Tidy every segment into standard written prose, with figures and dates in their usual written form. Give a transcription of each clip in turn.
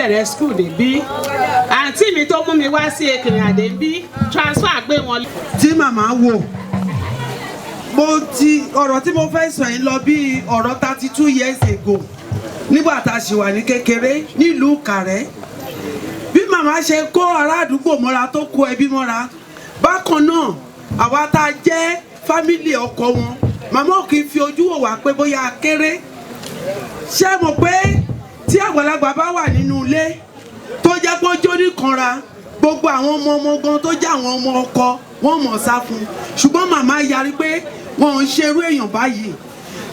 bẹ̀rẹ̀ school débí àǹtí mi tó mú mi wá sí Ekìrìn Àdé bí transfer gbé wọn. tí màmá wò ọ̀rọ̀ tí mo fẹ́ sọ yìí lọ bí ọ̀rọ̀ 32 years ago nígbà tá a ṣì wà ní kékeré nílùú Ìkàrẹ́ bí màmá ṣe kó ará àdúgbò mọ́ra tó kó ẹbí mọ́ra bákan náà àwa tá a jẹ́ fámìlì ọkọ wọn màmá ò kì í fi ojú wò wá pé bóyá a kéré ṣé mọ̀ pé tí àgbàlagbà bá wà nínú ilé tó jẹ́ pé ó jó níkanra gbogbo àwọn ọmọ gan tó jẹ́ àwọn ọmọ ọkọ wọ́n mọ̀ sá fún ṣùgbọ́n màmá yarí pé wọn ò ń ṣerú èèyàn báyìí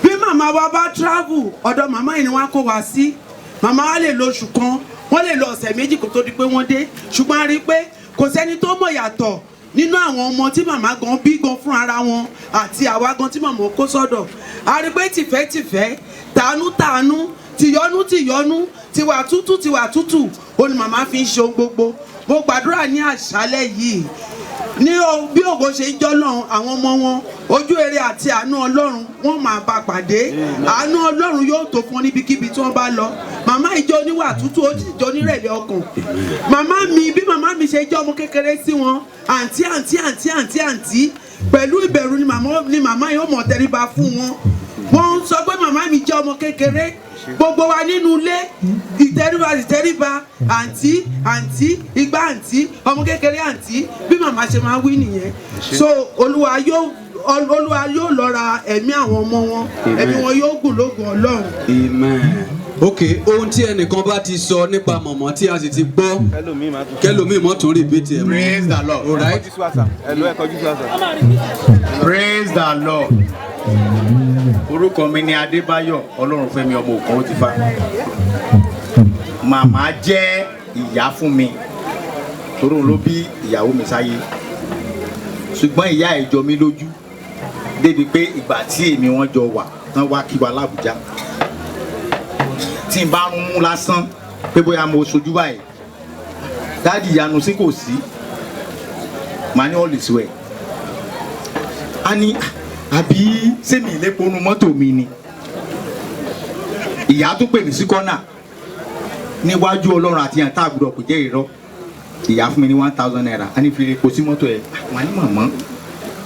bí màmá wa bá travel ọ̀dọ̀ màmá yìí ni wọ́n á kó wa sí màmá wa lè lo oṣù kan wọ́n lè lo ọ̀sẹ̀ méjì kó tó di pé wọ́n dé ṣùgbọ́n a rí i pé kò sẹ́ni tó mọ̀ yàtọ̀ nínú àwọn ọmọ tí màmá gan bí gan fún ara wọn àti àwa gan tí màmá kó sọ́dọ̀ a rí i pé tìfẹ́tìfẹ́ tàánú tìyọ́nú tiwà tútù ó ní màmá fi ń ṣe ohun gbogbo mo gbàdúrà ní àṣálẹ́ yìí ní bí ògo ṣe ń jọ́lọ́run àwọn ọmọ wọn ojú ere àti àánú Ọlọ́run wọ́n máa bá pàdé àánú Ọlọ́run yóò tó fún níbikíbi tí wọ́n bá lọ màmá ìjọ oníwà tútù ó sì jọ onírẹ̀lẹ̀ ọkàn màmá mi bí màmá mi ṣe jẹ́ ọmọ kékeré sí wọn àǹtí pẹ̀lú ìbẹ̀rù ni màmá yóò mọ̀ tẹríba fún wọn wọ́n sọ pé màmá mi jẹ́ ọmọ kékeré gbogbo wa nínú ilé ìtẹríba àǹtí igbá àǹtí ọmọ kékeré àǹtí bí màmá ṣe máa wí nìyẹn so olúwa yóò lọ́ra ẹ̀mí àwọn ọmọ wọn ẹ̀mí wọn yóò gùn lógo Ọlọ́run. Amen. Ok, ohun tí ẹnìkan bá ti sọ nípa mọ̀mọ́ tí a sì ti gbọ́ kẹlòmíì mọ́ tún repeat ẹ̀. Praise the Lord. All right. Praise the Lord. Orúkọ mi ni Adébáyọ̀ Ọlọ́runfẹ́mi ọmọ òkan ó ti fa. Màmá jẹ́ ìyá fún mi torí òun ló bí ìyàwó mi sáyé ṣùgbọ́n ìyá ẹ̀ jọ mí lójú débi pé ìgbà tí èmi wọn jọ wà tán wá kí wa l'Ábùjá tí n bá ń mú lásán pé bóyá mo sojú báyìí dáàdì ìyanu sí kò sí màá ní all is well a ní àbí sẹ́mi ìlépo nu mọ́tò mi ni ìyá tó pè mí sí kọ́nà níwájú Ọlọ́run àti yàn tá a gbọdọ̀ kò jẹ́ irọ́ ìyá fún mi ní 1000 naira a ní fi epo sí mọ́tò ẹ̀ wà ní màmá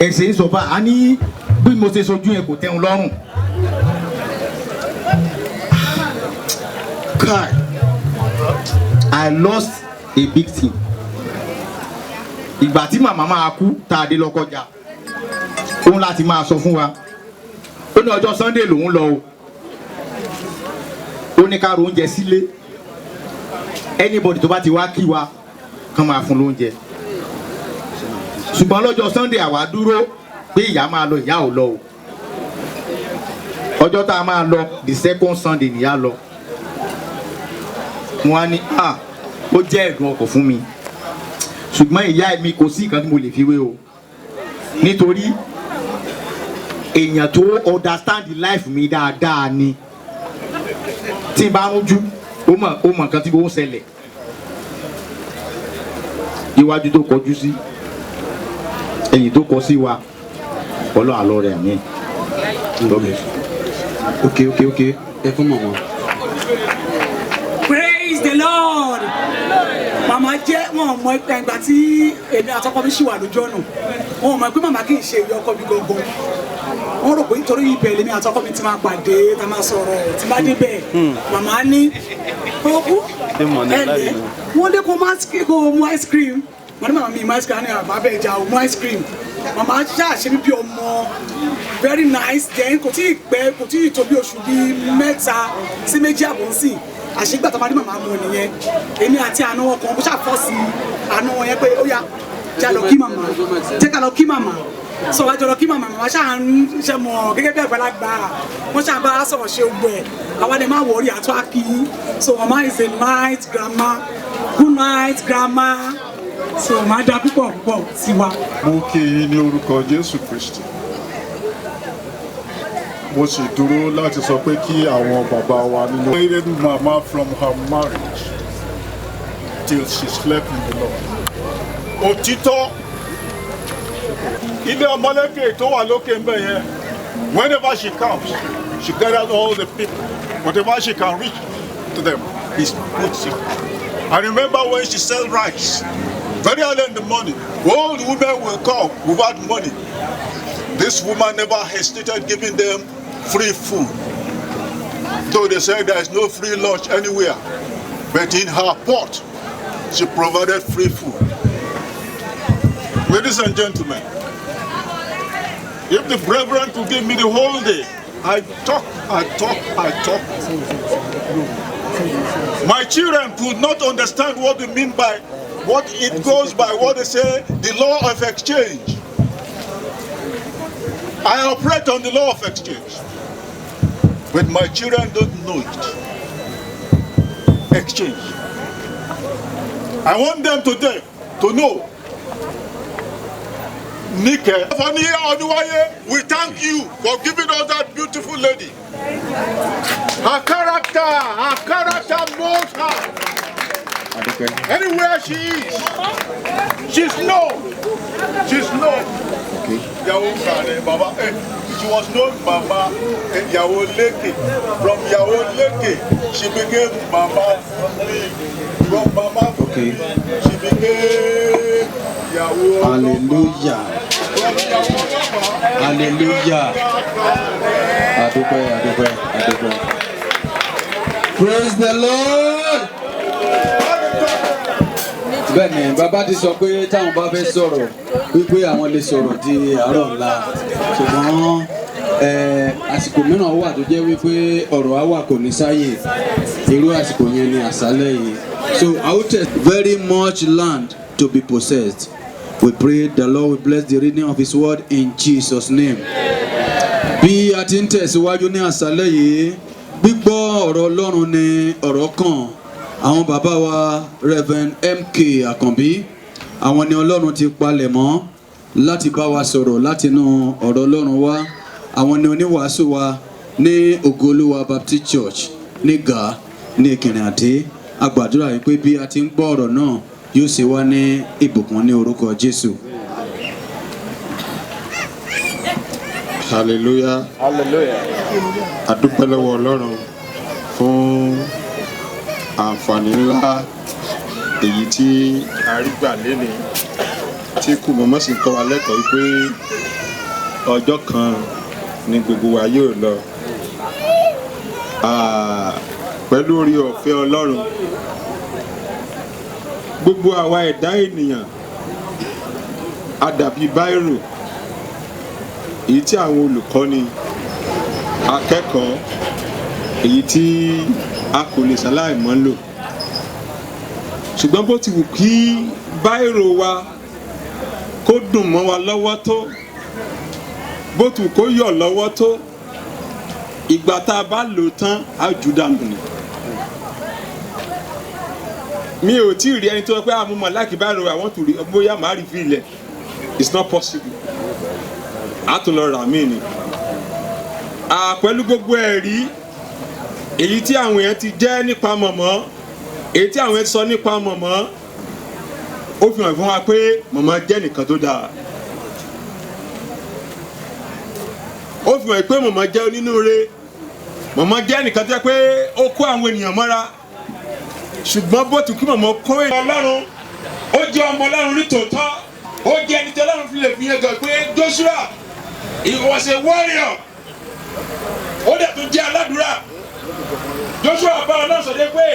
ẹ̀sẹ̀ ń sọ fún a ní bí mo ṣe sojú yẹn kò tẹ́hun lọ́rùn. God, I lost a big thing. Ìgbà tí màmá máa kú tá a dé Lọ́kọ́jà òun láti máa sọ fún wa ó ní ọjọ́ Sunday lòun lọ o ó ní ká ro oúnjẹ sílé anybody tó bá ti wá kí wa kàn máa fún lóúnjẹ ṣùgbọ́n lọ́jọ́ Sunday àwa dúró pé ìyá máa lọ ìyá ò lọ o ọjọ́ tá a máa lọ the second Sunday nìyá lọ wọ́n á ní ó jẹ́ ẹ̀dùn ọkàn fún mi ṣùgbọ́n ìyá mi kò sí nǹkan tí mo lè fi wé o nítorí èèyàn tó understand life mi dáadáa ni tí n bá rújú ó mọ̀ nǹkan tí ó ń ṣẹlẹ̀ iwájú tó kọjú sí ẹ̀yìn tó kọ sí wa Ọlọ́run àlọ́ rẹ̀ mi. ok ẹ fún mọ̀mọ́. Praise the Lord. Màmá jẹ́ wọn mọ ìgbà tí èmi àtọkọ mi ṣì wà lójú ọ̀nà wọn mọ̀ pé màmá kì í ṣe ìyá ọkọ mi gangan wọn rò pé nítorí ibẹ̀ lèmi àtọkọ mi ti máa pàdé tá a máa sọ̀rọ̀ tí bá débẹ̀ màmá ní ọkú ẹ̀lẹ́ wọ́n lé kó mú ice cream wọ́n ní màmá mi mú ice cream ní àbábẹ́ ìjà ò mú ice cream màmá ṣàṣe bí ọmọ very nice then kò tí ì tó bí oṣù bíi 3 sí 2 àbọ̀ sí àṣegbà tó bá ní màmá mu nìyẹn èmi àti àna wọn kan bó ṣàfọ́sí àna wọn yẹn pé ó yá já lọ kí màmá jẹ́ ká lọ kí màmá sọ wá jọ lọ kí màmá màmá ṣáà ń ṣe mọ̀ gẹ́gẹ́ bí àgbàlagbà wọ́n ṣáà bá sọ̀rọ̀ ṣe gbọ́ ẹ̀ àwa lè má wọrí àtọ́ àkí so mama is a night grandma good night grandma so màá dá púpọ̀ sí wa. mo kí i ní orúkọ Jésù Kristi mo sì dúró láti sọ pé kí àwọn bàbá wa nínú. Married mama from her marriage till she slept in the Lord. Òtítọ́ ilé ọmọlẹ́kẹ̀ tó wà lókè ń bẹ̀ yẹn whenever she comes she gathers all the people whatever she can reach to them is good secret. I remember when she sell rice, very early in the morning, old women will come without money. This woman never hesitated giving them free food. Though they said there is no free lunch anywhere, but in her pot, she provided free food. Ladies and gentlemen, if the brethren could give me the whole day, I talk. My children could not understand what they mean by what it goes by, what they say, the law of exchange. I operate on the law of exchange, but my children don't know it. Exchange. I want them today to know. Nike, we thank you for giving us that beautiful lady. Her character moves her. Anywhere she is, she's known. She's known. She was known Mama Yahoo Leke. From Yahoo Leke, she became Mama. From Mama, she became Yahoo. Hallelujah. Hallelujah. Adúpẹ́. Praise the Lord. Bẹ́ẹ̀ni bàbá ti sọ pé táwọn bá fẹ́ sọ̀rọ̀ wípé àwọn lè sọ̀rọ̀ di àárọ̀ ọ̀la ṣùgbọ́n àsìkò mìíràn wà tó jẹ́ wípé ọ̀rọ̀ á wà kò ní sáyè irú àsìkò yẹn ni àṣálẹ́ yìí. So I will tell very much land to be possessed. We pray the Lord will bless the reading of His word in Jesus' name. Bí a ti ń tẹ̀síwájú ní àṣálẹ́ yìí gbígbọ́ ọ̀rọ̀ Ọlọ́run ni ọ̀rọ̀ kan. Àwọn bàbá wa Reverend MK Àkànbí àwọn ni Ọlọ́run ti palẹ̀ mọ́ láti bá wa sọ̀rọ̀ látinú ọ̀rọ̀ Ọlọ́run wá. Àwọn ni oníwàásù wa ní Ògo Olúwa Baptist Church ní Gà ní Ìkìrìn Àdé. A gbàdúrà yìí pé bí a ti ń gbọ́ ọ̀rọ̀ náà yóò ṣe wá ní ìbùkún ní orúkọ Jésù. Hallelujah. Hallelujah. Adúpẹ́ lọ́wọ́ Ọlọ́run fún àǹfààní ńlá èyí tí a rí gbà lénìí tí kù mọ́mọ́ sì ń kọ́ wa lẹ́kọ̀ọ́ wípé ọjọ́ kan ni gbogbo wa yóò lọ. Pẹ̀lú orí ọ̀fẹ́ Ọlọ́run gbogbo àwa ẹ̀dá ènìyàn a dàbí báírò èyí tí àwọn olùkọ́ni akẹ́kọ̀ọ́ èyí tí a kò lè ṣaláì mọ́ lò ṣùgbọ́n bó ti wù kí báírò wa kó dùn mọ́ wa lọ́wọ́ tó bó ti wù kó yọ̀ lọ́wọ́ tó ìgbà tá a bá lò tán á jù dànù ni. Mi ò tí ì rí ẹni tó sọ pé àmúmọ̀ láìkí báírò àwọn tó rí bóyá màá rí fi ilẹ̀ it's not possible. A tún lọ rà mí ni. Pẹ̀lú gbogbo ẹ̀rí èyí tí àwọn èèyàn ti jẹ́ nípa mọ̀mọ́ èyí tí àwọn èèyàn sọ nípa mọ̀mọ́ ó fi hàn fún wa pé mọ̀mọ́ jẹ́ nìkan tó dáa. Ó fi hàn pé mọ̀mọ́ jẹ́ onínúure mọ̀mọ́ jẹ́ nìkan tó jẹ́ pé ó kó àwọn ènìyàn mọ́ra ṣùgbọ́n bó ti kí mọ̀mọ́ kó ènìyàn Ọlọ́run ó jẹ́ ọmọ Ọlọ́run ní tòótọ́ ó jẹ́ ẹni tí Ọlọ́run fi lè fi yẹn gan pé Joshua he was a warrior ó dẹ̀ tún jẹ́ aládùúrà. Joshua bá Ọlọ́run sọ dé pé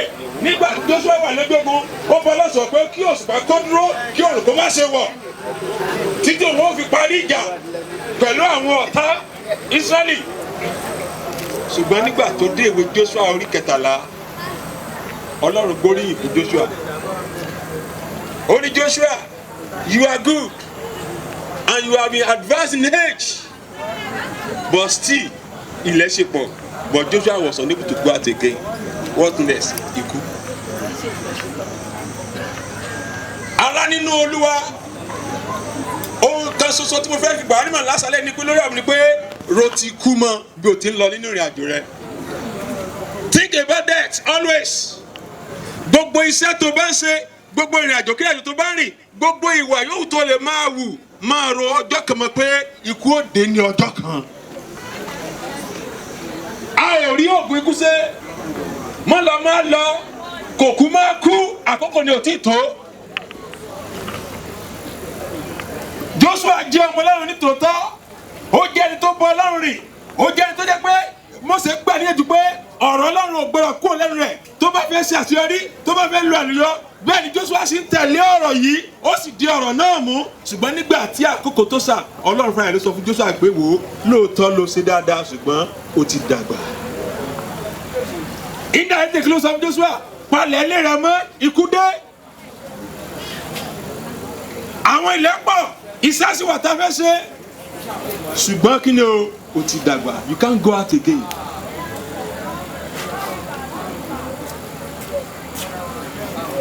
nígbà tí Joshua wà lójoogun ó bá Ọlọ́run sọ pé kí òṣùpá kó dúró kí òrùn kó má ṣe wọ̀ títí òun ó fi parí ìjà pẹ̀lú àwọn ọ̀tá Ísírẹ́lì. Ṣùgbọ́n nígbà tó dé ìwé Joshua orí 13 Ọlọ́run gbóríyìn fún Joshua ó ní Joshua you are good and you have been advanced in age but still ilẹ̀ ṣe pọ̀. But Joshua was unable to go out again. What next? Ikú. Ará nínú Olúwa ohun kan ṣoṣo tí mo fẹ́ fi gbà nímọ̀ lásàlẹ̀ ní pé lórí ọ̀hún ni pé ro ti kú mọ́ bí o ti ń lọ nínú ìrìn àjò rẹ. Think about that always. Gbogbo iṣẹ́ tó bá ń ṣe gbogbo ìrìn àjò kí àjò tó bá ń rìn gbogbo ìwà yóò tó lè máa wù máa ro ọjọ́ kan mọ̀ pé ikú ó dé ní ọjọ́ kan. A ò rí ògùn ikú ṣe mọ́ lọ máa lọ kò kú máa kú àkókò ni ò tí tó. Joshua jẹ́ ọmọ Ọlọ́run ní tòótọ́, ó jẹ́ ẹni tó bọ Ọlọ́run rìn, ó jẹ́ ẹni tó jẹ́ pé Mósè gbà níyànjú pé ọ̀rọ̀ Ọlọ́run ò gbọ́dọ̀ kúrò lẹ́nu rẹ̀ tó bá fẹ́ ṣe àṣeyọrí, tó bá fẹ́ lu àlùyọ. Bẹ́ẹ̀ ni Joshua sì ń tẹ̀lé ọ̀rọ̀ yìí, ó sì di ọ̀rọ̀ náà mú. Ṣùgbọ́n nígbà tí àkókò tó sà, Ọlọ́run fúnra rẹ̀ ló sọ fún Joshua pé wò ó, lóòótọ́ ló ṣe dáadáa ṣùgbọ́n ó ti dàgbà. Indirectly ló sọ fún Joshua, palẹ̀ ilé rẹ̀ mọ́, ikú dé. Àwọn ilẹ̀ pọ̀, ìsásíwà tá a fẹ́ ṣe. Ṣùgbọ́n kí ni o ti dàgbà, you can't go out again.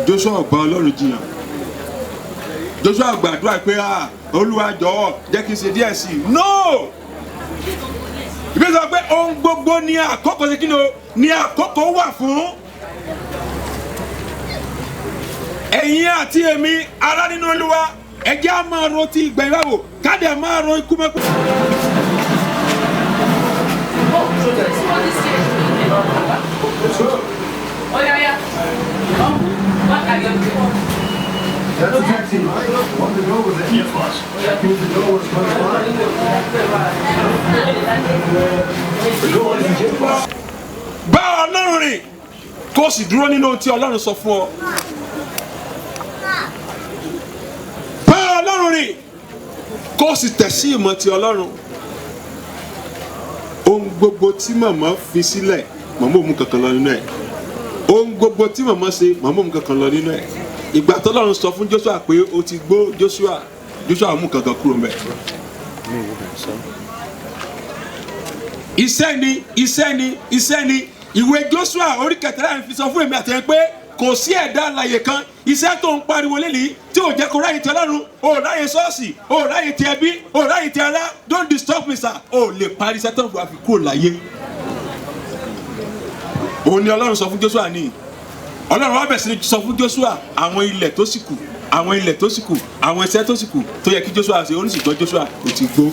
Joshua gba Ọlọ́run jiyàn. Joshua gbàdúrà pé Olúwa jọ̀ọ́ jẹ́ kí n ṣe díẹ̀ sí i. No! Ìbí sọ pé ohun gbogbo ní àkókò ṣe kí ni o ní àkókò wà fún. Ẹ̀yin àti èmi ará nínú Olúwa, ẹ jẹ́ á máa ro ti ìgbẹ̀yìn wá wò, ká dẹ̀ máa ro ikú mọ́. Bá Ọlọ́run rìn kó o sì dúró nínú ohun tí Ọlọ́run sọ fún ọ. Bá Ọlọ́run rìn kó o sì tẹ̀ sí ìmọ̀ ti Ọlọ́run. Ohun gbogbo tí màmá fi sílẹ̀, màmá ò mú kankan lọ nínú ẹ̀. Ohun gbogbo tí màmá ṣe, màmá ò mú kankan lọ nínú ẹ̀. Ìgbà tí Ọlọ́run sọ fún Joshua pé ó ti gbó Joshua mú kankan kúrò mẹ́. Iṣẹ́ ni ìwé Joshua orí 13 fi sọ fún èmi àtẹ̀yìn pé kò sí ẹ̀dá alààyè kan iṣẹ́ tó ń pariwo lélẹ́yìí tí ò jẹ́ kó ráyè ti Ọlọ́run, ò ráyè ṣọ́ọ̀ṣì, ò ráyè ti ẹbí, ò ráyè ti ará. Don't disturb me sir, ò lè parí iṣẹ́ tó ń fi kúrò láyé. Òun ni Ọlọ́run sọ fún Joshua ní. Ọlọ́run wá bẹ̀rẹ̀ sí ní sọ fún Joshua àwọn ilẹ̀ tó sì kù, àwọn iṣẹ́ tó sì kù tó yẹ kí Joshua ṣe. Oníṣìgbọ́n Joshua kò ti gbó.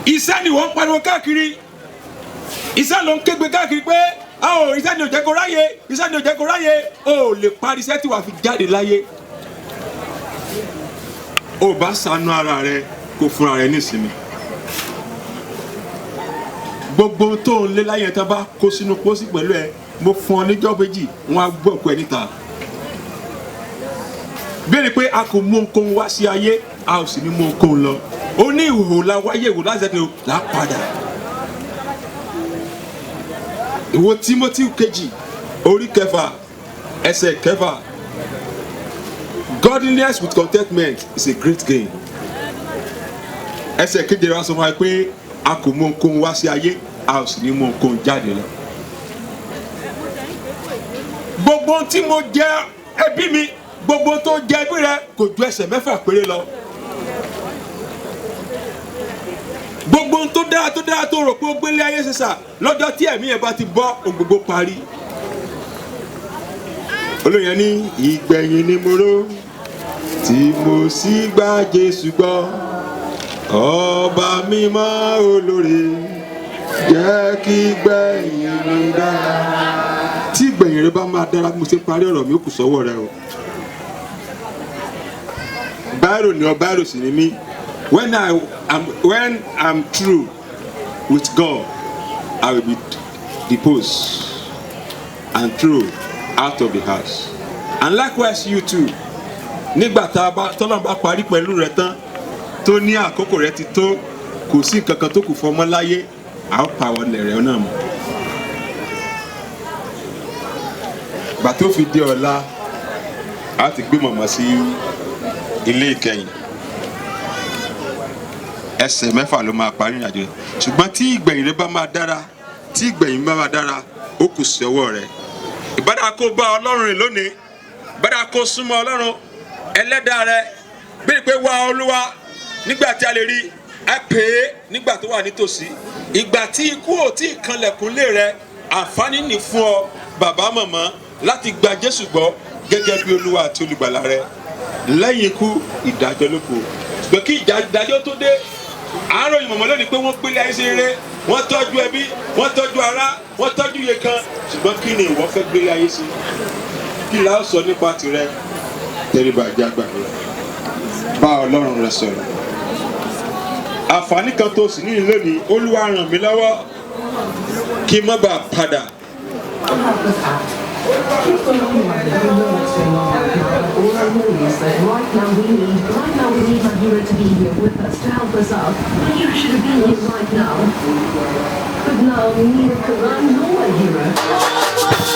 Iṣẹ́ ni wọ́n ń pariwo káàkiri, iṣẹ́ ló ń kégbe káàkiri pé iṣẹ́ ni ò jẹ́ kó ráyè, ó lè parí iṣẹ́ tí wàá fi jáde láyé. Ó bá ṣàánú ara rẹ kó fúnra rẹ ní ìsinmi. Gbogbo tó ń lé láyé tán bá kó sínú pósí pẹ̀lú ẹ, mo fún ọ níjọ́ méjì, wọ́n á gbọ́ ọ̀pẹ níta. Béèrè pé a kò mú ohunkóhun wá sí ayé, a ò sì ní mú ohunkóhun lọ. Ó ní ìhòòhò la wáyé, ìhòòhò láti ṣẹ́kẹ̀ẹ́ là padà. Ìwọ Timothy kejì orí 6 ẹsẹ̀ 6. Godliness with contentment is a great gain. Ẹsẹ̀ 7 rẹ̀ wá sọ fún wa pé a kò mú ohunkóhun wá sí ayé, a ò sì ní mú ohunkóhun jáde lọ. Gbogbo tí mo jẹ ẹbí mi, gbogbo tó jẹ ẹbí rẹ kò ju ẹsẹ̀ 6 péré lọ. Gbogbo tó dára tó rò pé ó gbélé ayé ṣẹṣà, lọ́jọ́ tí ẹ̀mí ẹ̀ bá ti bọ́, ohun gbogbo parí. Olóyè ní ìgbẹ̀yìn ni mo rò tí mo sì gba Jésù gbọ́, ọba mímọ́ olóore jẹ́ kí gbẹ̀yìn mi dára. Tí ìgbẹ̀yìn rẹ bá máa dára, mo ṣe parí ọ̀rọ̀ mi ó kù sọ́wọ́ rẹ o. Báírò ni ọ, báírò sì ni mí. When I'm through with God, I will be deposed and thrown out of the house. And likewise you too. Nígbà tọ́lọ́run bá parí pẹ̀lú rẹ tán, tó ní àkókò rẹ ti tó, kò sí nǹkan kan tó kù fọmọ láyé, a ó pa àwọn ẹ̀rẹ̀ náà mọ́. Gbà tó fi di ọ̀la, a ti gbé màmá sí ilé ìkẹyìn. Ẹsẹ̀ 6 ló máa parí ìrìnàjò. Ṣùgbọ́n tí ìgbẹ̀yìn rẹ bá máa dára, tí ìgbẹ̀yìn bá máa dára, ó kù sí ọwọ́ rẹ. Ìbádà kó bá Ọlọ́run rìn lónìí, ìbádà kó súnmọ́ Ọlọ́run ẹlẹ́dàá rẹ, bí pé wá Olúwa nígbà tí a lè rí, ẹ pè é nígbà tó wà nítòsí. Ìgbà tí ikú ò tí ì kanlẹ̀kùn lé rẹ, àǹfààní ní fún ọ bàbá màmá láti gba Jésù gbọ́ gẹ́gẹ́ bí Olúwa àti olùgbàlà rẹ. Lẹ́yìn ikú ìdájọ́ ló kù. Ṣùgbọ́n kí ìdájọ́ tó dé, àárọ̀ ìmọ̀mọ́ lónìí pé wọ́n gbélé ayé sí rere, wọ́n tọ́jú ẹbí wọ́n tọ́jú ará wọ́n tọ́jú iye kan ṣùgbọ́n kí ni ìwọ fẹ́ gbé ayé sí kí la ó sọ nípa tirẹ̀ tẹríba àjàgbà rẹ bá Ọlọ́run rẹ sọ̀rọ̀ àǹfààní kan tó sì ní lónìí Olúwa ràn mí lọ́wọ́ kí n má bàa padà. All I know is that right now we need Mahira to be here with us to help us out. Mahira should have been here right now. But now neither Karan nor Mahira.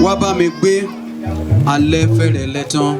Wá bá mi gbé alẹ́ fẹ́rẹ̀ lẹ́tàn.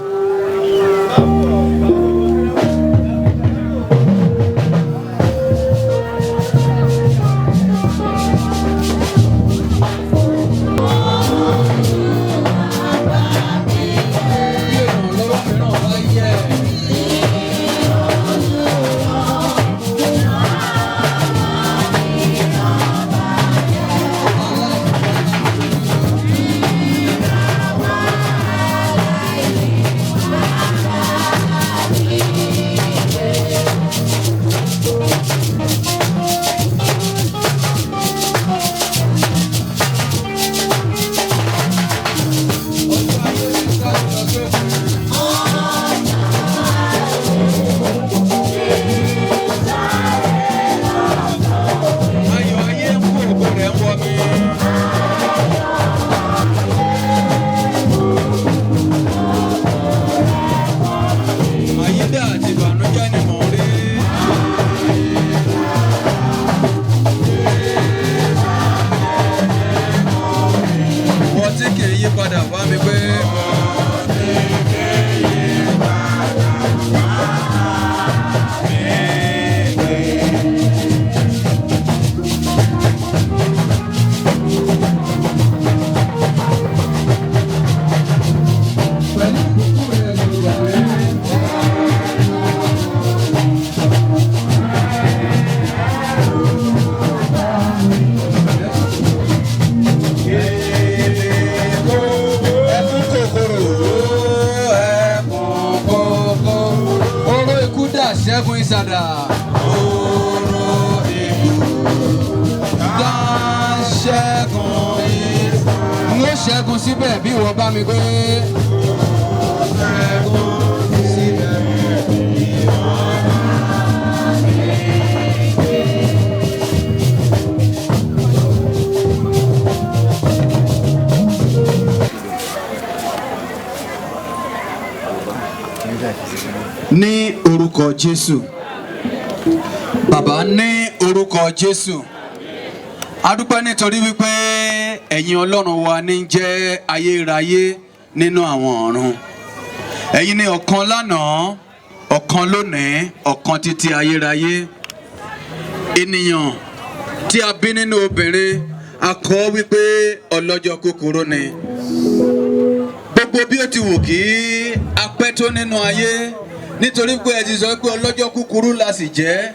sada. Oró ikú tá ṣẹ́gun yìí. N ó ṣẹ́gun síbẹ̀ bí ìwọ bá mi gbé. Ṣẹ́gun síbẹ̀ bí ìwọ bá mi gbé. Ní orúkọ Jésù. Bàbá ní orúkọ Jésù. A dúpẹ́ nítorí wípé ẹ̀yin Ọlọ́run wa ní jẹ́ ayérayé nínú àwọn ọ̀run. Ẹ̀yin ni ọ̀kan lánàá, ọ̀kan lónìí, ọ̀kan títí ayérayé. Ènìyàn tí a bí nínú obìnrin a kọ wípé ọlọ́jọ́ kúkúrú ni. Gbogbo bí ó ti wù kí a pẹ́ tó nínú ayé nítorí pé ẹ ti sọ pé ọlọ́jọ́ kúkúrú la sì jẹ́,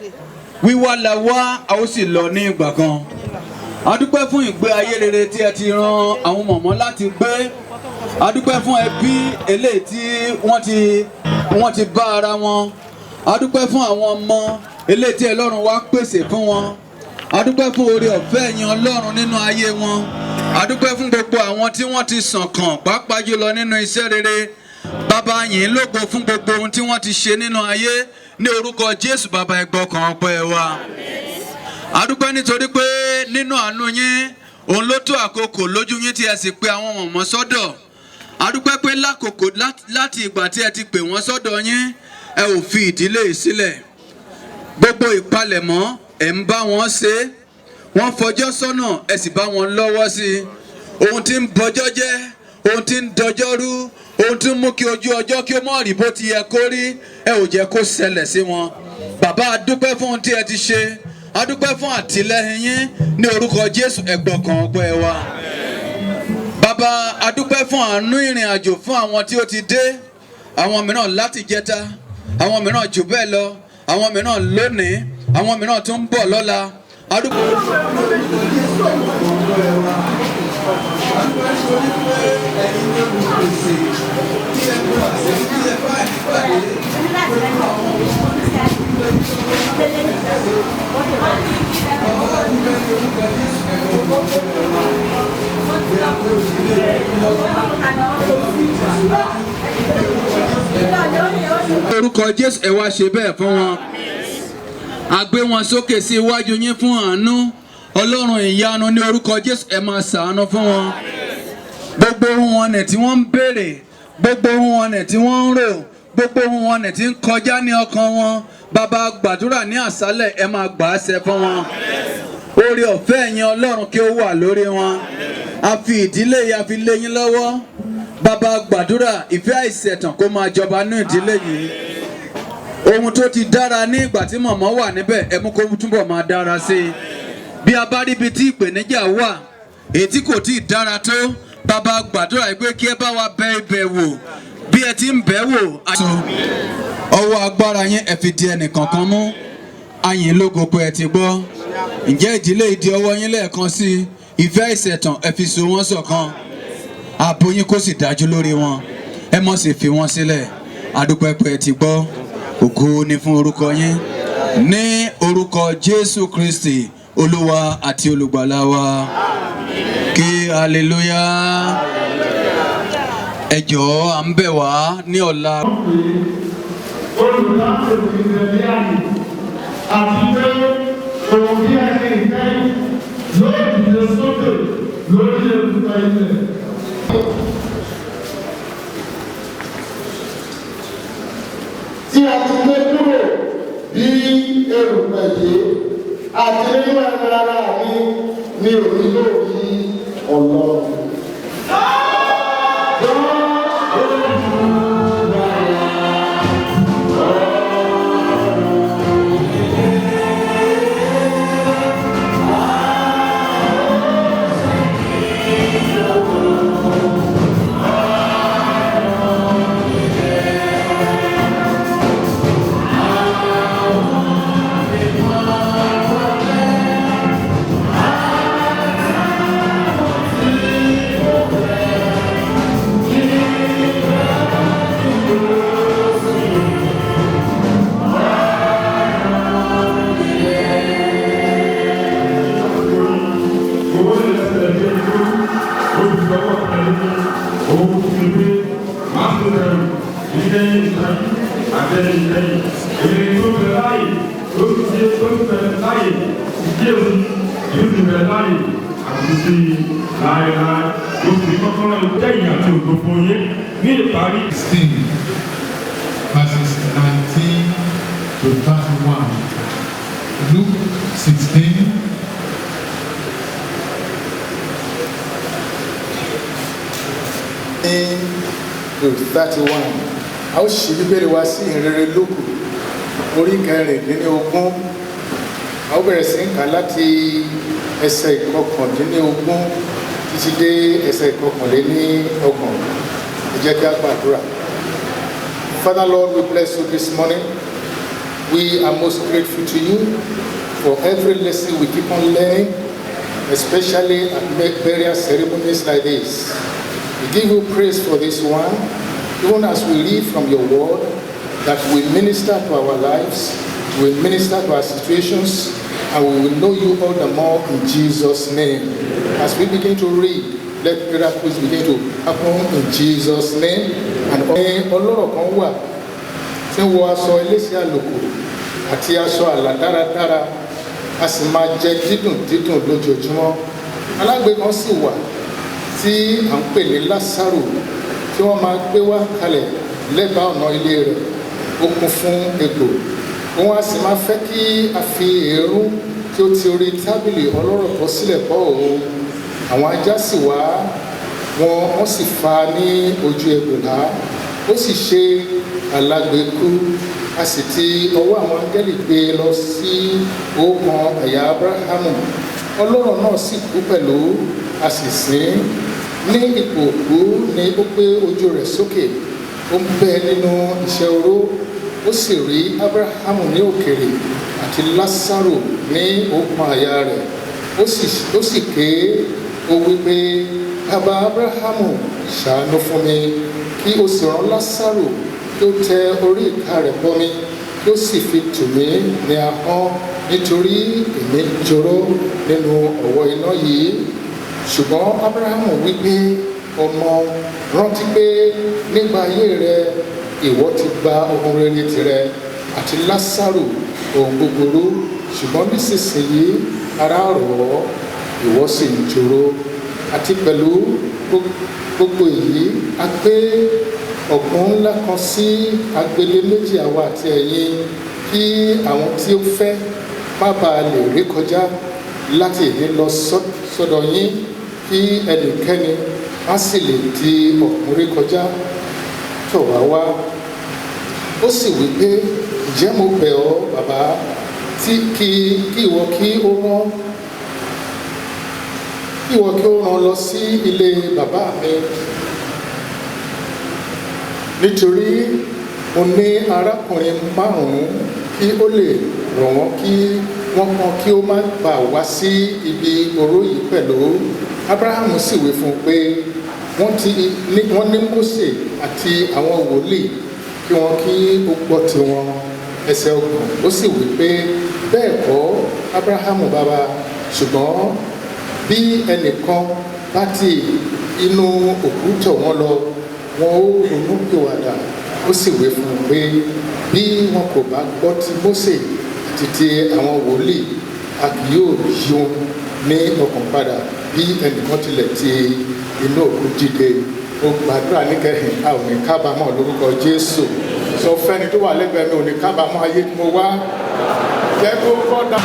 wíwá la wá a ó sì lọ ní ìgbà kan. A dúpẹ́ fún ìgbé ayé rere tí ẹ ti ran àwọn mọ̀mọ́ láti gbé. A dúpẹ́ fún ẹbí eléyìí tí wọ́n ti bá ara wọn. A dúpẹ́ fún àwọn ọmọ eléyìí tí Ọlọ́run wá pèsè fún wọn. A dúpẹ́ fún oore ọ̀fẹ́ ẹ̀yin Ọlọ́run nínú ayé wọn. A dúpẹ́ fún gbogbo àwọn tí wọ́n ti sàn kàn pàápàá jùlọ nínú iṣẹ́ rere. Bàbá yín lógo fún gbogbo ohun tí wọ́n ti ṣe nínú ayé ní orúkọ Jésù. Bàbá ẹ gbọ́kàn ọpẹ́ wa. A dúpẹ́ nítorí pé nínú àánú yín òun ló tó àkókò lójú yín tí ẹ sì pe àwọn mọ̀mọ́ sọ́dọ̀. A dúpẹ́ pé lákòókò láti ìgbà tí ẹ ti pè wọ́n sọ́dọ̀ yín ẹ ò fi ìdílé sílẹ̀. Gbogbo ìpalẹ̀mọ́ ẹ ń bá wọn ṣe. Wọ́n fọjọ́ sọ́nà ẹ sì bá wọn lọ́wọ́ sí i. Ohun tí ń bọjọ́ jẹ́, ohun tí ń dọjọ́ rú, ohun tí ń mú kí ojú ọjọ́ kí ó mọ̀ rí bó ti yẹ kó rí ẹ ò jẹ́ kó ṣẹlẹ̀ sí wọn. Bàbá a dúpẹ́ fún ohun tí ẹ ti ṣe. A dúpẹ́ fún àtìlẹ́yìn yín ní orúkọ Jésù. Ẹ gbọ́kàn ọpẹ́ wa. Bàbá a dúpẹ́ fún àánú ìrìn àjò fún àwọn tí ó ti dé. Àwọn mìíràn láti jẹta, àwọn mìíràn jù bẹ́ẹ̀ lọ, àwọn mìíràn lónìí, àwọn mìíràn tó ń bọ̀ lọ́la. A dúpẹ́ orúkọ Jésù ẹ wá ṣe bẹ́ẹ̀ fún wọn. A gbé wọn sókè sí iwájú yín fún àánú. Ọlọ́run ìyanu ní orúkọ Jésù ẹ máa ṣàánú fún wọn. Gbogbo ohun wọn nẹ̀ tí wọ́n ń béèrè, gbogbo ohun wọn nẹ̀ tí wọ́n ń rò, gbogbo ohun wọn nẹ̀ tí ń kọjá ní ọkàn wọn. Bàbá gbàdúrà ní àṣálẹ̀ ẹ máa gbà á ṣẹ fún wọn. Oore ọ̀fẹ́ ẹ̀yin Ọlọ́run kí ó wà lórí wọn. A fi ìdílé yìí a fi lé yín lọ́wọ́. Bàbá gbàdúrà ìfẹ́ àìṣẹ̀tàn kó máa jọba ní ìdílé yìí. Ohun tó ti dára ní ìgbà tí mọ̀mọ́ wà níbẹ̀ ẹ mú kó túbọ̀ máa dára sí i. Bí a bá rí ibi tí ìpèníjà wà èyí tí kò tí ì dára tó, bàbá gbàdúrà pé kí ẹ bá wa bẹ ibẹ̀ wò bí ẹ ti ń bẹ̀ wò. Ọwọ́ agbára yín ẹ fi di ẹnìkankan mú. Ayìn lógo pé ẹ ti gbọ́. Ǹjẹ́ ìdílé ìdí ọwọ́ yín lẹ́ẹ̀kan sí i? Ìfẹ́ ìṣẹ̀tàn ẹ fi so wọ́n ṣọ̀kan. Ààbò yín kó sì dájú lórí wọn. Ẹ mọ̀ sì fi wọ́n sílẹ̀. A dúpẹ́ pé ẹ ti gbọ́. Ògo ni fún orúkọ yín. Ní orúkọ Jésù Kristi Olúwa àti olùgbàlà wa. Kí hallelujah. Ẹ jọ̀ọ́ à ń bẹ̀ wá ní ọ̀la. Olùdámọ̀ràn ìrẹ̀lẹ̀ àyè àti pé òun bí ẹni ìkẹyìn lórí ìdílé sókè lórí èkúta ilẹ̀. Tí a ti gbé kúrò bí erùpẹ̀ yìí àti nínú ẹ̀rọ ara mi ni òní yóò rí Ọlọ́run. ìtọ́jú àtẹnìlẹ́yìn èmi tó bẹ láàyè tó bẹ láàyè ìdí èsì yóò ti bẹ láàyè àti sí láéláé ó sì kọ́kọ́rọ́ ìjẹ́yìn àti ògo fún yín ní ìparí. 16 verses 19 to 31. Luke 16. Luke 31. A ó ṣí bíbélì wá sí ìrere Lúùkù orí kẹrìndínlógún. A ó bẹ̀rẹ̀ sí ń kà láti ẹsẹ̀ ìkọkàndínlógún títí dé ẹsẹ̀ ìkọkànlélọ́gbọ̀n. Ẹ jẹ́ kí a gbàdúrà. Father Lord, we bless you this morning. We are most grateful to you for every lesson we keep on learning, especially at burial ceremonies like this. We give you praise for this one, even as we read from your word, that we minister to our lives, we minister to our situations, and we will know you all the more in Jesus' name. As we begin to read, let miracles begin to happen in Jesus' name. And ọlọ́rọ̀ kan wà tí wọ́n aṣọ eléṣẹ́ àlòkù àti aṣọ àlà dáradára, a sì máa jẹ dídùn dídùn lójoojúmọ́. Alágbe kan sì wà tí à ń pè ní Lásárù, tí wọ́n máa gbé wá kalẹ̀ lẹ́bàá ọ̀nà ilé rẹ̀, ó kún fún egbò. Wọ́n á sì máa fẹ́ kí a fi èérú tí ó ti orí tábìlì ọlọ́rọ̀ bọ́ sílẹ̀ bọ́ òun. Àwọn ajá sì wá, wọ́n sì fa ní ojú egbò náà, ó sì ṣe alágbe kú. A sì ti ọwọ́ àwọn áńgẹ́lì gbé lọ sí ọkàn àyà Ábúráhámù. Ọlọ́rọ̀ náà sì kú pẹ̀lú, a sì sìn ní ipò òkú ni ó gbé ojú rẹ̀ sókè. Ó ń bẹ nínú ìṣẹ́ oró, ó sì rí Ábúráhámù ní òkèrè àti Lásárù ní ọkàn àyà rẹ̀. Ó sì ké, ó wí pé, bàbá Ábúráhámù, ṣàánú fún mi, kí o sì rán Lásárù kí ó tẹ orí ìka rẹ̀ bọ́ mi, kí ó sì fi tù mí ní ahọ́n, nítorí èmi jòrò nínú ọ̀wọ́ iná yìí. Ṣùgbọ́n Ábúráhámù wí pé, ọmọ, rántí pé nígbà ayé rẹ ìwọ ti gba ohun rere tirẹ̀, àti Lásárù ohun búburú, ṣùgbọ́n nísinsìnyí ara rọ̀ ọ́, ìwọ sì ń jòrò. Àti pẹ̀lú gbogbo èyí, a gbé ọ̀gbun ńlá kan sí agbede méjì àwa àti ẹ̀yin, kí àwọn tí ó fẹ́ má bàa lè rí kọjá láti èdè lọ sọ́dọ̀ yín, kí ẹnikẹ́ni má sì lè di ọ̀gbun rí kọjá tọ̀ wá wá. Ó sì wí pé, ǹjẹ́ mo bẹ̀ ọ́ bàbá, tí kí ìwọ kí ó rán lọ sí ilé bàbá mi, nítorí mo ní arákùnrin 5 kí ó lè rọ̀ wọ́n kí wọ́n kan kí ó má bà wá sí ibi oró yìí pẹ̀lú. Ábúráhámù sì wí fún un pé wọ́n ní Mósè àti àwọn wòlíì, kí wọ́n kí ó gbọ́ tiwọn. Ẹsẹ̀ 30. Ó sì wí pé, bẹ́ẹ̀ kọ́ Ábúráhámù bàbá, ṣùgbọ́n bí ẹnìkan bá ti inú òkú tọ̀ wọ́n lọ, wọn ó ronú pìwàdà. Ó sì wí fún un pé, bí wọn kò bá gbọ́ ti Mósè àti ti àwọn wòlíì, a kì yóò yí wọn ní ọkàn padà bí ẹnìkan tilẹ̀ ti inú òkú dìde. Ó gbàdúrà níkẹyìn, a ò ní kábàámọ̀ lórúkọ Jésù. Sọ fẹ́ni tó wà lẹ́gbẹ̀ẹ́ mi, ò ní kábàámọ̀ ayé tí mo wá. Jẹ́ kó kọ́ dá.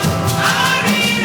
Sorry.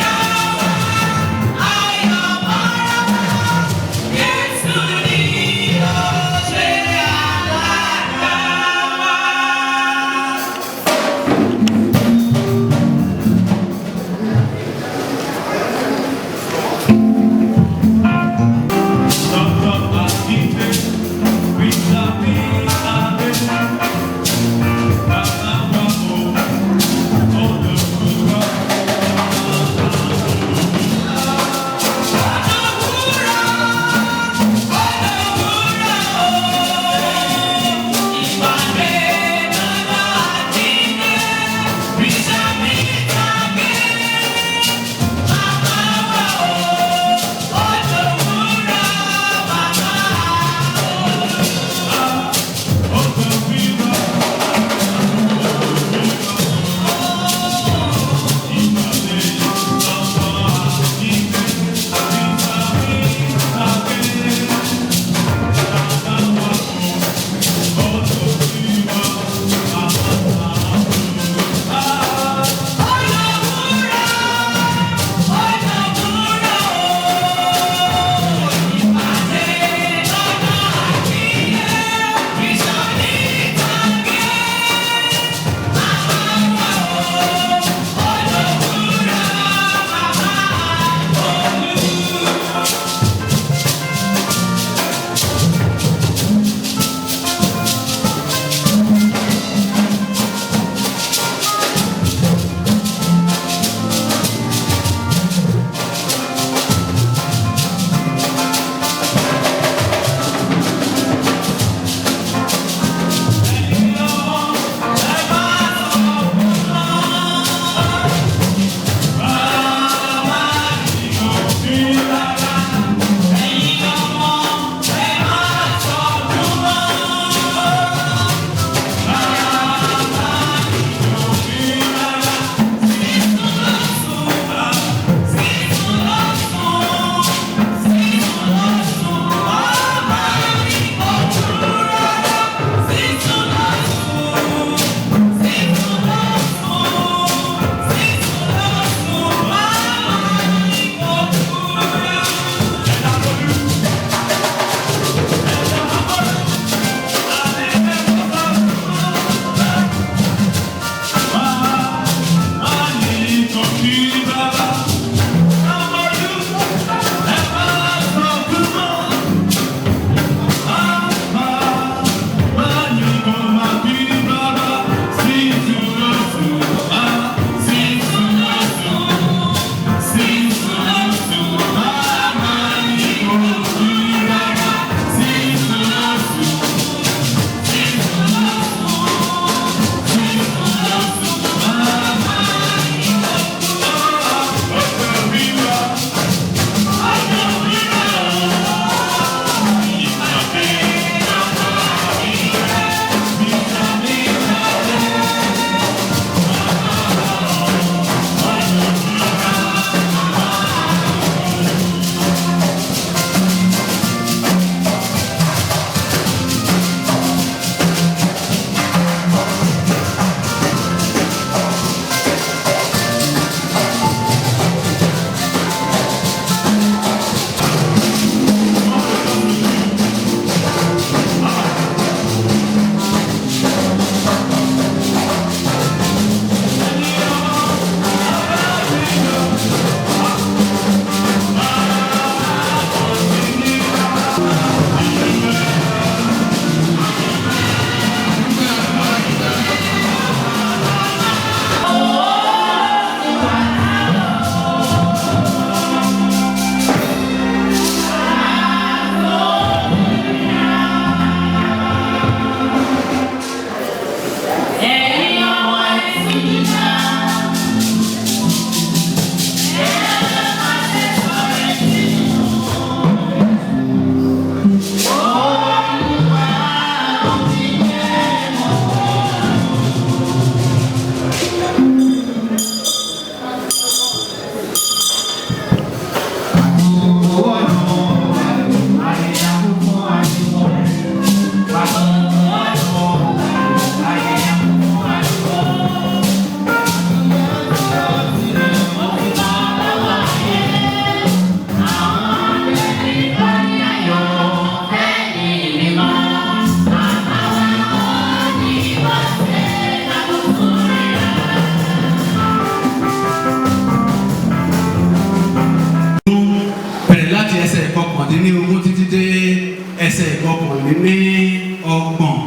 ẹsẹ̀ ìkọkànlélọ́gbọ̀n.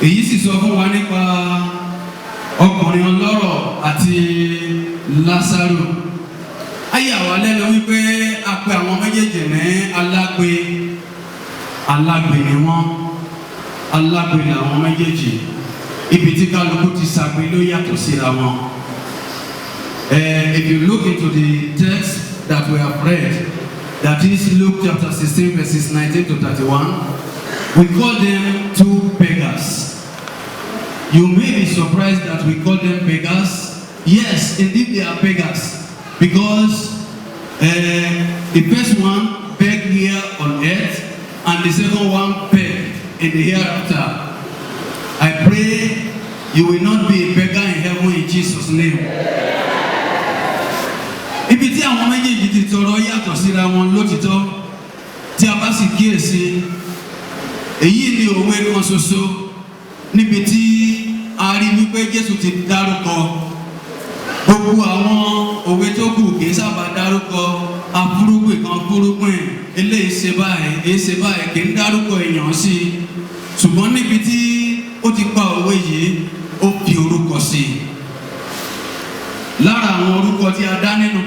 Èyí sì sọ fún wa nípa ọkùnrin ọlọ́rọ̀ àti Lásárù. Ayé àwa lẹ́nu wípé a pe àwọn méjèèjì ní alágbe ni wọ́n, alágbe làwọn méjèèjì. Ibi tí kálukú ti ṣàgbé ló yàtọ̀ síra wọn. If you look into the text that we have read, that is Luke chapter 16 verses 19 to 31, we call them two beggars. You may be surprised that we call them beggars. Yes, indeed they are beggars, because the first one begged here on earth, and the second one begged in the hereafter. I pray you will not be a beggar in heaven in Jesus' name. Ibi tí àwọn méjèèjì ti tọrọ yàtọ̀ síra wọn lótìtọ́, tí a bá sì kíyèsí, èyí ni òwe kan ṣoṣo níbi tí a rí wípé Jésù ti dárúkọ. Gbogbo àwọn òwe tó kù kì í sábà dárúkọ afúrúgbìn kan fúrúgbìn, eléyìí ṣe báyìí kì í dárúkọ èèyàn sí i. Ṣùgbọ́n níbi tí ó ti pa òwe yìí, ó fi orúkọ sí i. Lára àwọn orúkọ tí a dá nínú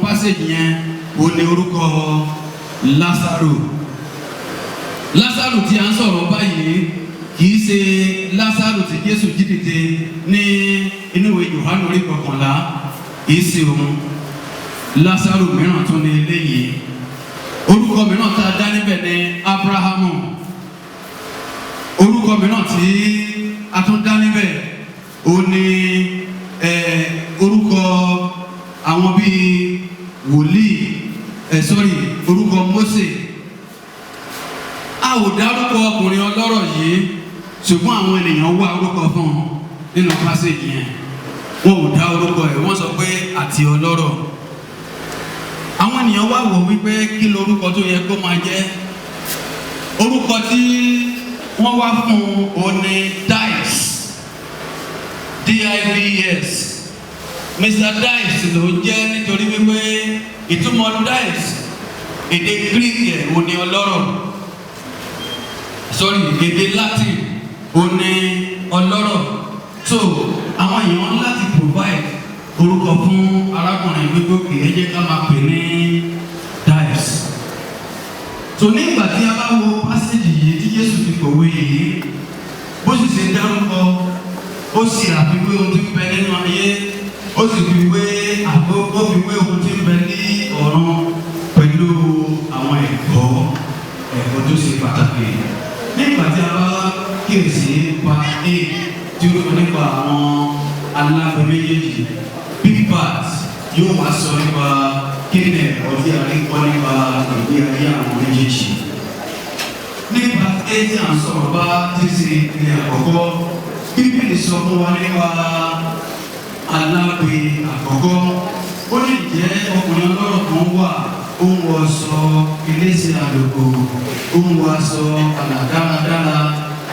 passage yẹn, ó ní orúkọ Lásárù. Lásárù tí a ń sọ̀rọ̀ báyìí kì í ṣe Lásárù tí Jésù jí dìde ní inú ìwé Jòhánù orí 11, kì í ṣe òun. Lásárù mìíràn tún ní eléyìí. Orúkọ mìíràn tá a dá níbẹ̀ ní Ábúráhámù. Orúkọ mìíràn tí a tún dá níbẹ̀ ó ní orúkọ àwọn bíi wòlíì, orúkọ Mósè. A ò dárúkọ ọkùnrin ọlọ́rọ̀ yìí, ṣùgbọ́n àwọn ènìyàn wá orúkọ fún un nínú passage yẹn. Wọn ò dá orúkọ ẹ̀, wọ́n sọ pé àti ọlọ́rọ̀. Àwọn ènìyàn wá wò wípé kí lorúkọ tó yẹ kó máa jẹ́. Orúkọ tí wọ́n wá fún un ní Dice, D-I-V-E-S. Mr. Dice ló jẹ́ nítorí wípé ìtumọ̀ Dice èdè Greek ẹ̀ ò ní ọlọ́rọ̀, èdè Latin ò ní ọlọ́rọ̀. So àwọn èèyàn láti provide orúkọ fún arákùnrin wípé kì í jẹ́ ká máa pè ní Dice. So nígbà tí a bá wo passage yìí tí Jésù ti kọ̀wé yìí, bó sì ṣe dárúkọ, ó sì àfiwé ohun tí ń bẹ nínú ayé, ó sì fi wé ohun tí ń bẹ ní ọ̀run pẹ̀lú àwọn ẹ̀kọ́ tó ṣe pàtàkì. Nígbà tí a bá kíyèsí pa A tí ó sọ nípa àwọn alágbe méjèèjì, P-part yóò wá sọ nípa kíni ẹ̀kọ́ tí a rí kọ́ nípa ìgbé ayé àwọn méjèèjì. Nípa A tí à ń sọ̀rọ̀ bá ti ṣe ilé àkọ́kọ́, Bíbélì sọ fún wa nípa alágbe àkọ́kọ́. Ó lè jẹ́ ọkùnrin ọlọ́rọ̀ kan wà, ó ń wọ aṣọ iléeṣẹ́ àlòkò, ó ń wọ aṣọ àlà dáradára,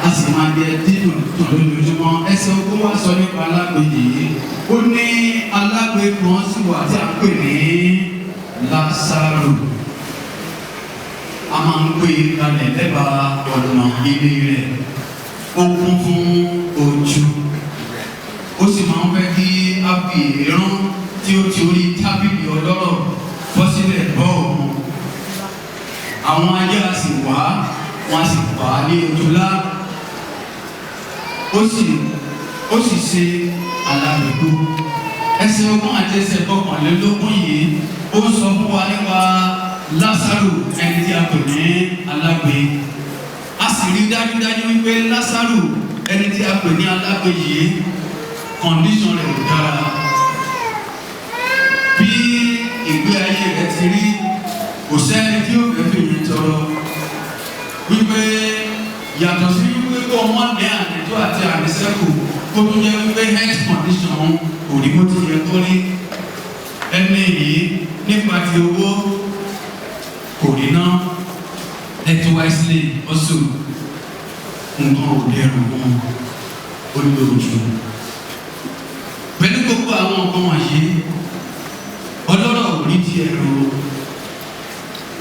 a sì máa jẹ dídùn lójoojúmọ́. Ẹsẹ̀ ogún wá sọ nípa alágbe yìí. Ó ní alágbe kan sì wà tí a ń pè ní Lásárù. A máa ń pè kalẹ̀ lẹ́bàá ọ̀nà ilé rẹ̀. Ó kún fún ojú. Ó sì máa ń fẹ́ kí a fi ìrún tí ó ti orí tábìlì ọlọ́rọ̀ bọ́ sílẹ̀ bọ́ òun. Àwọn ajá sì wá, wọ́n sì fà á ní ojúlá. Ó sì ṣe alágbègbè. Ẹsẹ̀ ogún àti ẹsẹ̀ kọkànlélógún yìí ó ń sọ fún wa nípa Lásárù, ẹni tí a pè ní alágbe. A sì rí dájúdájú wípé Lásárù, ẹni tí a pè ní alágbe yìí, condition rẹ̀ ò dára. Bí ìgbé ayé rẹ̀ ti rí, kò sẹ́ni tí ó fẹ́ fi yẹn tọrọ. Wípé yàtọ̀ sí wípé kó wọ́n ní àdètò àti àdìsẹ́kù, kó tó jẹ́ wípé health condition kò rí bó ti yẹ kó rí. Ẹni yìí nípa ti owó kò rí ná, health wisely also nǹkan ò dẹrù fún olóòjú. Pẹ̀lú gbogbo àwọn nǹkan wọ̀nyí, ọlọ́rọ̀ ò rí ti ẹ̀rọ,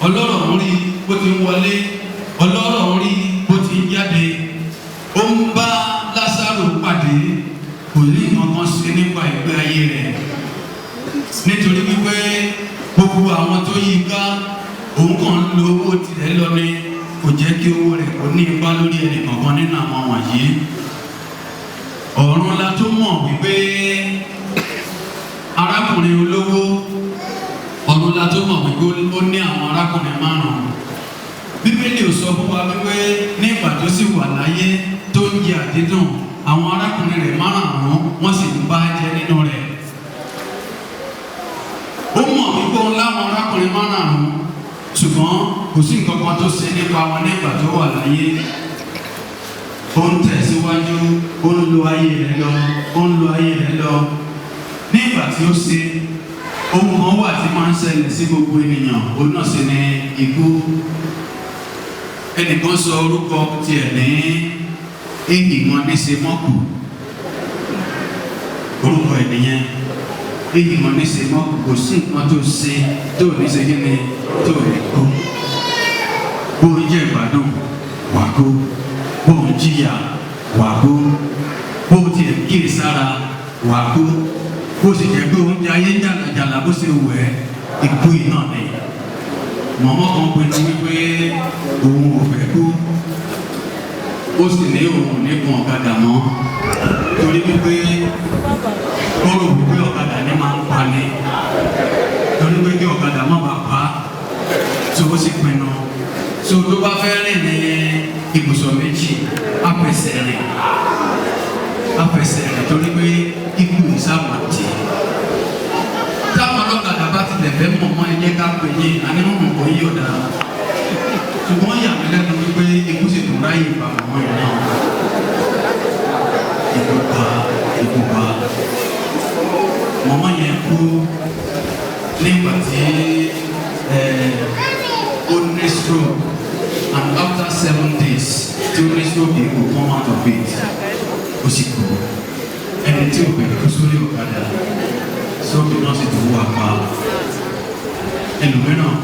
ọlọ́rọ̀ ń rí bó ti ń wọlé, ọlọ́rọ̀ rí bó ti ń jáde ó ń bá Lásárù pàdé kò ní nǹkan ṣe nípa ìgbé ayé rẹ̀ nítorí wípé gbogbo àwọn tó yí ká òun kàn ń lo owó tirẹ̀ lọ ní kò jẹ́ kí owó rẹ̀ kò ní ipa lórí ẹnì kankan nínú àwọn wọ̀nyí. ọ̀run la tó mọ̀ wípé arákùnrin olówó ọ̀run la tó mọ̀ wípé ó ní àwọn arákùnrin márùn-ún. Bíbélì ò sọ fún wa wípé ní ìgbà tó sì wà láyé tó ń jẹ àdídùn àwọn arákùnrin rẹ̀ márùn-ún wọ́n sì ń bá jẹ nínú rẹ̀. ó mọ̀ wípé òun láwọn arákùnrin márùn-ún ṣùgbọ́n kò sí nǹkan kan tó ṣe nípa wọn nígbà tó wà láyé. ó ń tẹ̀síwájú ó ń lo ayé rẹ̀ lọ ó ń lo ayé rẹ̀ lọ. nígbà tí ó ṣe ohun kan wà tí máa ń ṣẹlẹ̀ sí gbogbo ènìyàn òun náà sì ní ikú. ẹnìkan sọ orúkọ tiẹ̀ ní èyìnbọn ní ṣe mọ́kù orúkọ ènìyàn èyìnbọn ní ṣe mọ́kù kò sí nǹkan tó ṣe tó ní ṣe kí ni tó ní kú. bó ń jẹ ìgbádùn wà kú bó ń jìyà wà kú bó tiẹ̀ kíyè sára wà kú bó sì jẹ́ pé oúnjẹ ayé jàlàjàlà bó ṣe wù ẹ́ ikú yìí náà ni. mọ̀mọ́ kan pinnu wípé òun ò fẹ́ kú ó sì ní òun ní gun ọ̀kadà mọ́ torí wípé ó rò wípé ọ̀kadà ní máa ń pa ni torí pé kí ọ̀kadà má bàa pa tó ó sì pinnu tó tó bá fẹ́ rìn ní ibùsọ̀ méjì apẹ̀sẹ̀ rìn torí pé ikú ìsáwàtì táwọn ọlọ́kadà bá ti lẹ̀ fẹ́ mọ̀ mọ́ ẹ̀yẹ ká pè ní ànímọ̀ kò yí ọ̀dà ṣùgbọ́n yà mí lẹ́nu wípé ikú sì tún ráyè bá àwọn yìí náà ikú pa mọ̀mọ́ yẹn kú nígbà tí ó ní stroke and after 7 days tí ó ní stroke he go come out of it ó sì kú ẹni tí ò bẹ̀rẹ̀ kó sórí ọ̀kadà stroke náà sì tún wà pa ẹlòmíràn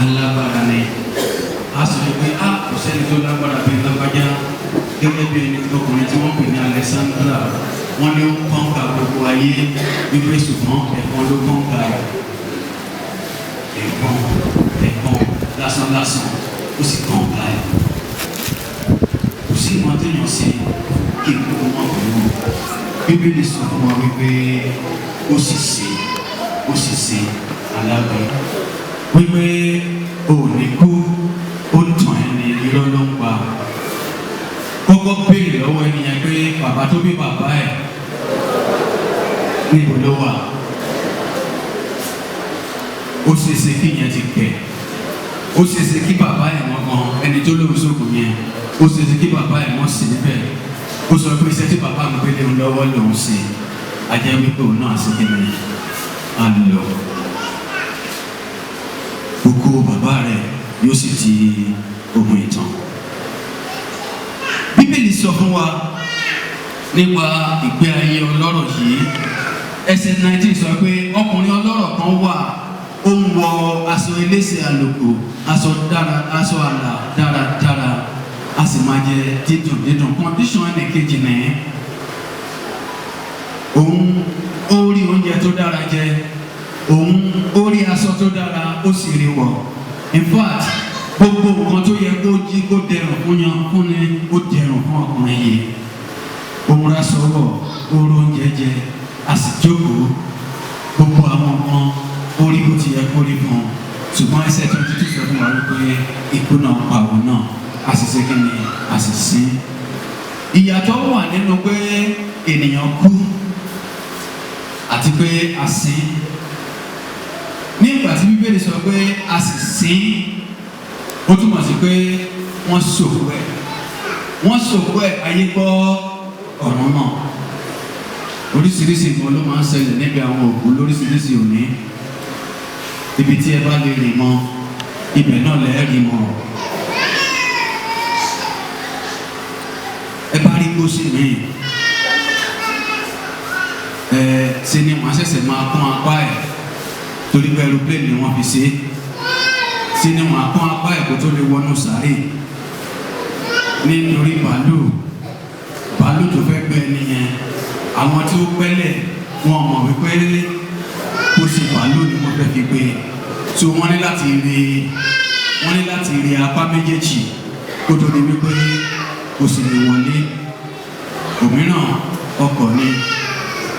alágbára ni a sọ pé a kò sẹ́ni tó lágbára bíi lágbájá gẹ́gẹ́ bí ẹni ọkùnrin tí wọ́n pè ní Alexandra wọ́n ní ó kọ́ńkà gbogbo ayé wípé ṣùgbọ́n ẹ̀kan ló kọ́ńkà ẹ̀kan lásán ó sì kọ́ńkà ẹ̀ kò sí ìmọ̀ téèyàn sí kí gbogbo wọn kò lù Bíbélì sọ fún wa wípé ó sì ṣe alágbára wípé ò ní kú ó tàn ẹni irọ́ ló ń pa kọ́kọ́ béèrè lọ́wọ́ ènìyàn pé bàbá tó bí bàbá ẹ̀ níbo ló wà ó ṣeéṣe kí yẹn ti pẹ́ ó ṣeéṣe kí bàbá ẹ̀ wọ́n gan ẹni tó lóun sókun yẹn ó ṣeéṣe kí bàbá ẹ̀ wọ́n sì níbẹ̀ ó sọ pé iṣẹ́ tí bàbá mi gbélé ń lọ́wọ́ lòun ṣe ajẹ́ wípé òun náà ṣe kí ni a lọ òkú bàbá rẹ̀ yóò sì di ogun ìtàn. Bíbélì sọ fún wa nípa ìgbé ayé ọlọ́rọ̀ yìí ẹsẹ̀ 19 sọ pé ọkùnrin ọlọ́rọ̀ kan wà ó ń wọ aṣọ elése àlòkù aṣọ àlà dáradára a sì máa jẹ dídùn condition ẹnìkejì nìyí òun ó rí oúnjẹ tó dára jẹ òun ó rí aṣọ tó dára ó sì rí wọ̀ in fact gbogbo nǹkan tó yẹ kó jí kó dẹrùn fún ni ó dẹrùn fún ọkùnrin yìí òun ra sọ̀rọ̀ oró oúnjẹ jẹ a sì jókòó gbogbo àwọn nǹkan orí bó ti yẹ kó rí fún un ṣùgbọ́n ẹsẹ̀ tó ti fẹ́ fún wa wípé ikú náà pa òun náà a sì ṣe kí ni a sì sin ìyàtọ̀ wà nínú pé ènìyàn kú àti pé a sin nígbà tí Bíbélì sọ pé a sì sin ó túmọ̀ sí pé wọ́n sòkú ẹ̀ ayé gbọ́ ọ̀rọ̀ náà oríṣiríṣi nǹkan ló máa ń ṣẹlẹ̀ níbi àwọn òkú lóríṣiríṣi òní ibi tí ẹ bá lè rìn mọ́ ibẹ̀ náà lẹ́ẹ̀rí mọ́ ẹ bá rí gbósì míì ṣe ni wọ́n ṣẹ̀ṣẹ̀ máa kún apá ẹ̀ torí pé aeroplane ni wọ́n fi ṣe sínú àpọ́n apá ẹ̀kọ́ tó lè wọnú sàárè nítorí bàálù tó fẹ́ gbé ẹni yẹn àwọn tí ó pẹ́lẹ̀ wọn mọ̀ wípé kó ṣe bàálù ni wọ́n fẹ́ fi gbé so wọ́n ní láti rí apá méjèèjì kó tó di wípé kò sì lè wọlé òmíràn ọkọ̀ ni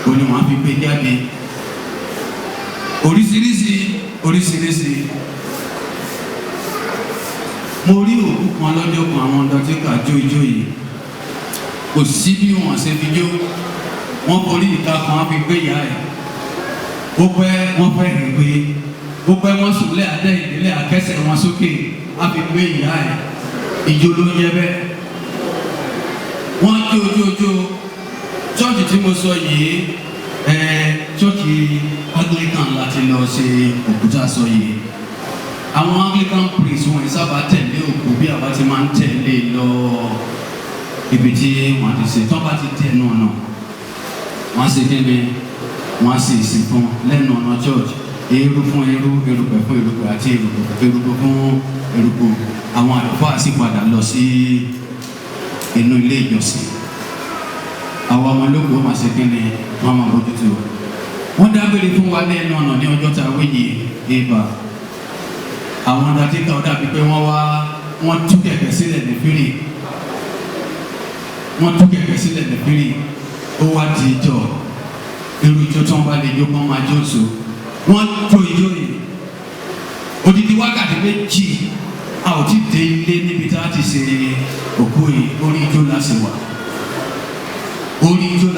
òní wọ́n fi gbé jáde oríṣiríṣi mo rí òkú kan lọ́jọ́ kan àwọn dọ́tíkà jó ijó yìí kò sí bí wọ́n ṣe fi jó wọ́n borí ìta kan á fi gbé ìyá ẹ̀ ó pẹ́ wọ́n fẹ́ rìn pé ó pẹ́ wọ́n sùnlẹ̀ adẹ́ ìdílé akẹ́sẹ̀ wọn sókè á fi gbé ìyá ẹ̀ ìjó ló ń yẹ bẹ́ẹ̀ wọ́n jó chọ́ọ̀chì tí mo sọ yìí chọ́ọ̀chì Anglican láti lọ ṣe òkúta sọ yìí àwọn Anglican priest wọn sábà tẹ̀lé òkú bí àwa ti máa ń tẹ̀lé lọ ibi tí wọ́n ti ṣe tọ́ bá ti tẹ̀ ẹnu ọ̀nà wọ́n ṣe kéde wọ́n ṣe ìsìnkú lẹ́nu ọ̀nà church eérú fún eérú erùpẹ̀ fún erùpẹ̀ àti erùpẹ̀ fún erùpẹ̀ àwọn àlùfáà sì padà lọ sí inú ilé ìjọsìn àwọn ọmọ ológun máa ṣe kéde wọ́n máa bójútó wọ́n dábìrì fún wa lẹ́nu ọ̀nà ní ọjọ́ tá a wéyè eva àwọn dàtíkà ọ̀dà bíi pé wọ́n tú kẹ̀kẹ́ sílẹ̀ ní fírì ó wá di ìjọ irú ìjọ tí wọ́n bá lè jó kán máa jó so wọ́n jó ìjọ yìí odidi wákàtí méjì a ò ti dé ilé níbi tá a ti ṣe òkú yìí orí ijó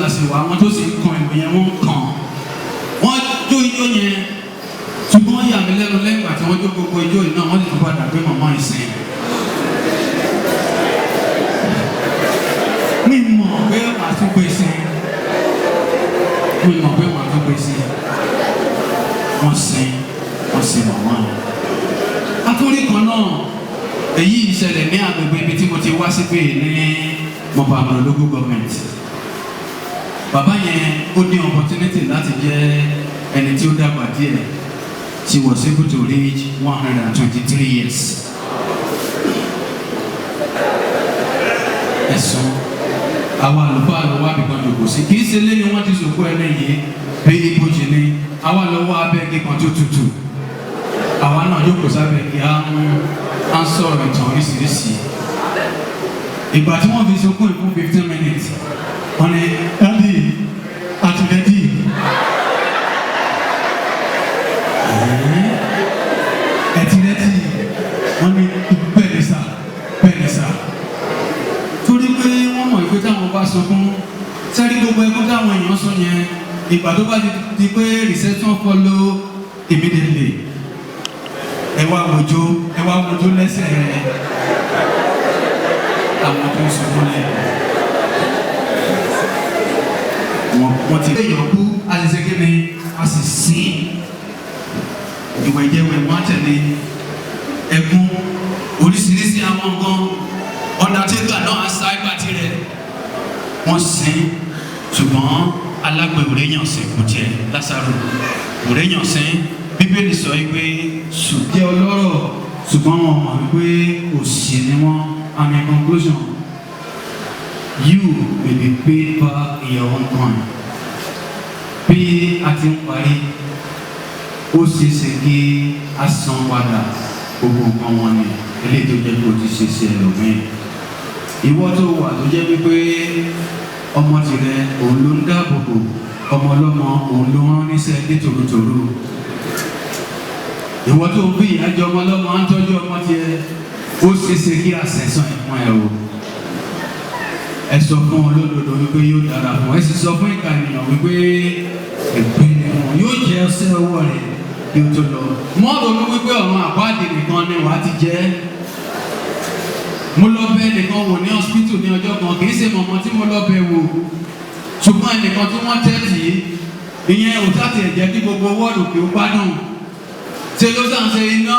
la sì wà àwọn tó sì ń kan ìwé yẹn wọ́n kàn wọ́n jó ijó yẹn ṣùgbọ́n yà mí lẹ́nu lẹ́gbà tí wọ́n jó gbogbo ijó yìí náà wọ́n sì tún padà gbé màmá ìsìn mi mọ̀ pé màá tún gbé sí wọ́n sin màmá àtúrí kan náà èyí ìṣẹ̀lẹ̀ ní agbègbè ibi tí mo ti wá síbí ní mọ̀bàmọ̀ local government bàbá yẹn ó ní opportunity láti jẹ́ ẹni tí ó dàgbà díẹ̀ she was able to reach 123 years ẹ̀sùn àwọn àlùfáà lọ wá bìkan jòkó sí kì í ṣe lé ní wọ́n ti sòkó ẹni yìí bí ibojì ni àwa lọ wá abẹ́gi kan tó tutù àwa náà jókòó sábẹ́ kí á ń sọ̀rọ̀ ìtàn oríṣiríṣi ìgbà tí wọ́n fi sòkó ìfún 15 minutes wọ́n ní dáàdì àtìlẹ́dì ẹ̀tìlẹ́dì wọ́n ní bẹ́ẹ̀ ni sà torí pé wọ́n mọ̀ ìpé táwọn bá sọ fún sẹ́rí gbogbo ẹkún táwọn èèyàn sọ yẹn ìgbà tó bá di pé reception follow immediately ẹ wá wojó lẹ́sẹ̀ àwọn tó ń sọ fún lẹ́yìn wọ́n ti léèyàn kú a sì ṣe kí ni a sì sin ìwà ìjẹwẹ̀ wọ́n tẹ̀lé ẹkún oríṣiríṣi àwọn nǹkan ọ̀dàtẹ́gbà náà aṣá ìgbà tirẹ̀ wọ́n sin ṣùgbọ́n alágbè òrèyàn sin kò tiẹ̀ Lásárù òrèyàn sin bíbélì sọ pé jẹ́ ọlọ́rọ̀ ṣùgbọ́n wọn mọ̀ wípé òṣì ni wọ́n and in conclusion you will be paid back in your own coin bí a ti ń parí ó ṣe é ṣe kí a san padà gbogbo nǹkan wọn ni eléyìí tó jẹ́ kó ti ṣe ṣe ẹlòmíì ìwọ tó wà tó jẹ́ wípé ọmọ tirẹ̀ òun ló ń dáàbò bò ọmọ ọlọ́mọ òun ló rán níṣẹ́ ní tòrótòró ìwọ tó ń bí ìyájọ ọmọ ọlọ́mọ á ń tọ́jú ọmọ tiẹ̀ ó ṣeéṣe kí àṣẹ̀sán ẹ̀fọn ẹ̀ o ẹ sọ fún olódodo wípé yóò dára fún ẹ sì sọ fún ìka ènìyàn wípé èpè wọn yóò jẹ ọṣẹ ọwọ́ rẹ̀ yóò tó lọ mọ́ ronú wípé ọ̀run àpáàdé nìkan ni wàá ti jẹ́ mo lọ bẹ̀ ẹnìkan wò ní hospital ní ọjọ́ kan kì í ṣe mọ̀mọ́ tí mo lọ bẹ̀ wò ṣùgbọ́n ẹnìkan tí wọ́n tẹ́tì ìyẹn ò sáà tiẹ̀ jẹ́ kí gbogbo wọ́ọ̀dù kí ó gbádùn ṣe ló sàn ṣe iná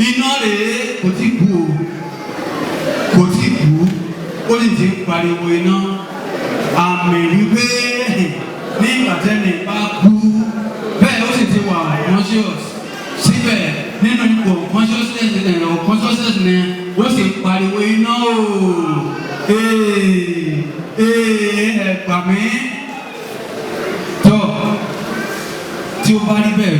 iná rèé kò tí kú o ó sì ti ń pariwo iná àmì wípé ní ìgbà tẹ́lẹ̀ bá kú bẹ́ẹ̀ ó sì ti wà conscious nínú ipò consciousness ni ó sì ń pariwo iná o ẹ̀pà mi tó tí ó bá rí bẹ́ẹ̀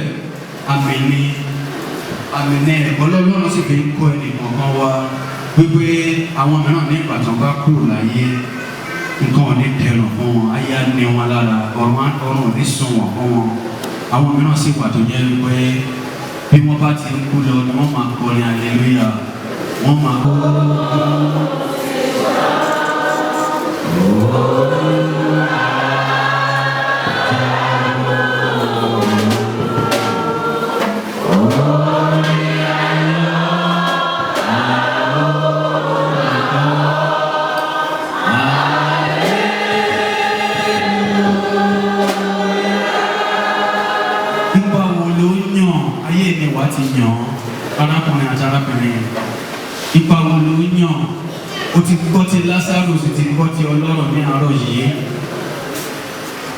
àmì ni ẹ̀kọ́ lọ́wọ́ sì fi ń kọ́ ẹnì kọ̀ọ̀kan wá wípé àwọn mìíràn ní ìgbà tó bá kúrò láyé nǹkan ò ní dẹrùn fún wọn ayé á ní wọn lára ọrùn ò ní sùn wọn fún wọn àwọn mìíràn sì wà tó jẹ́ wípé bí wọ́n bá ti ń kú lọ ni wọ́n máa kọrin aleluya wọ́n máa kọ́. Ti yàn arákùnrin àti arábìnrin ipa wo ló yàn o ti gbọ́ ti Lásárù sì ti gbọ́ ti ọlọ́rọ̀ ní àárọ̀ yìí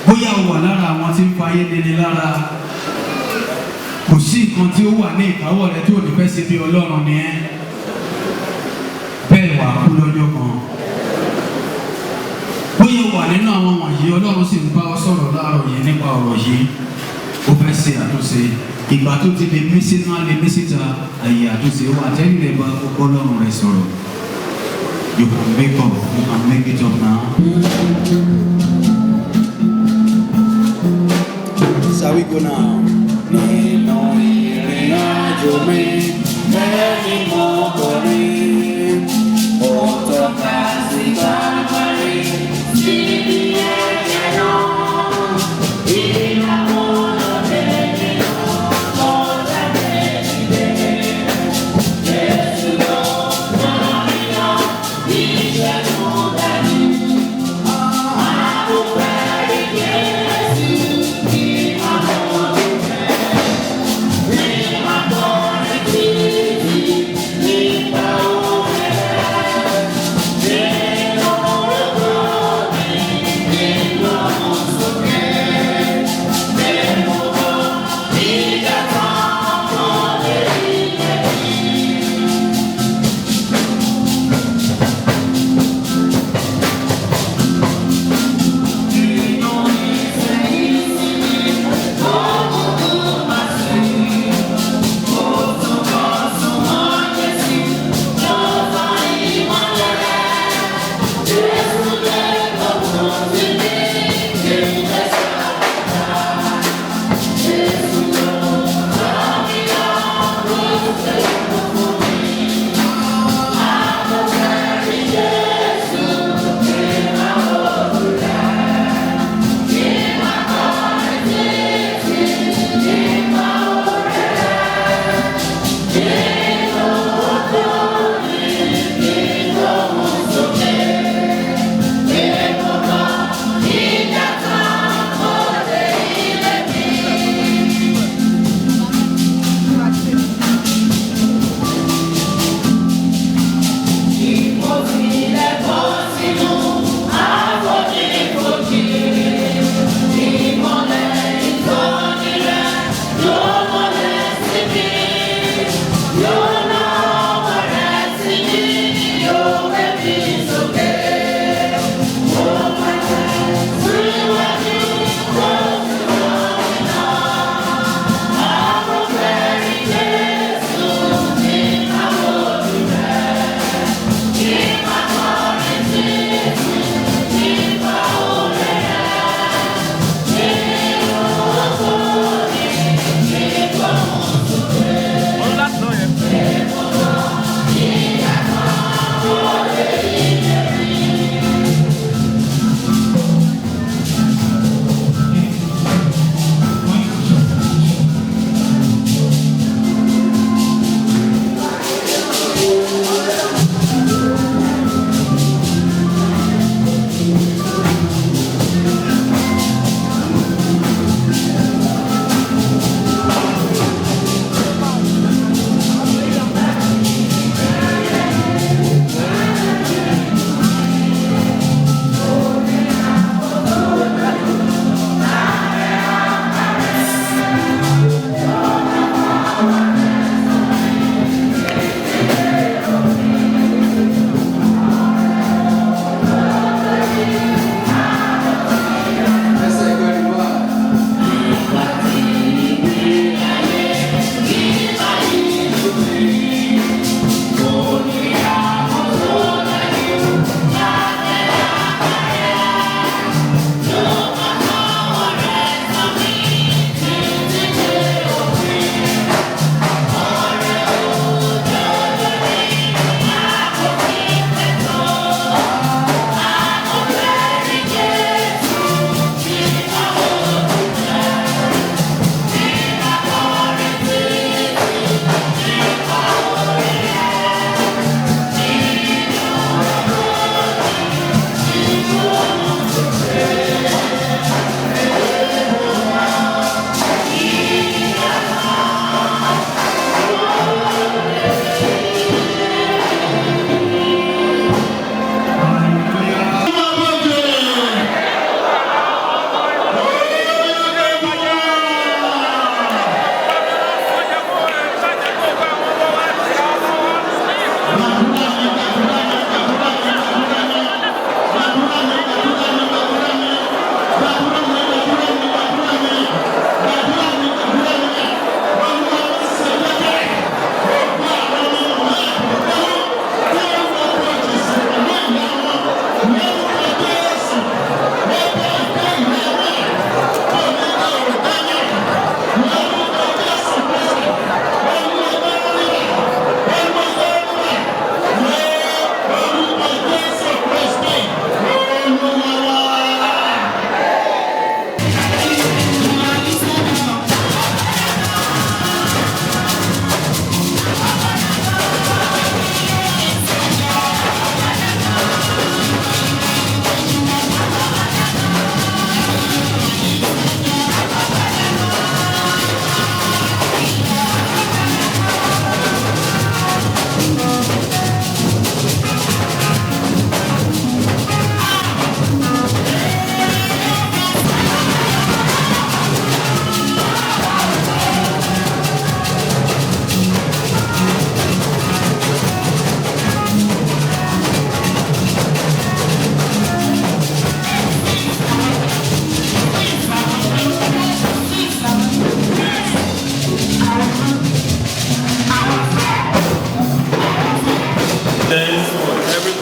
bóyá o wà lára àwọn tí ń fa ayé níní lára kò sí nǹkan tí ó wà ní ìkáwọ́ rẹ tí ò ní fẹ́ ṣe bí ọlọ́run ni ẹ́ bẹ́ẹ̀ wà kú lọ́jọ́ kan bóyá o wà nínú àwọn wọ̀nyí ọlọ́run sì ń bá ọ sọ̀rọ̀ láàárọ̀ yìí nípa ọ̀rọ̀ yìí ó fẹ́ ṣe àtúnṣe ìgbà tó ti lè mí sínú alẹ́ mí síta àyè àtúnṣe wà tẹ́lẹ̀ lè bá kókó lọ́rùn rẹ̀ sọ̀rọ̀ you can make up you can make it up now. Shall we go now? Nínú ìrìn àjò mi lẹ́ni mo kọrin ó tọ́ka sí Kálífárì síbi ẹ̀jẹ̀ náà ìlànà.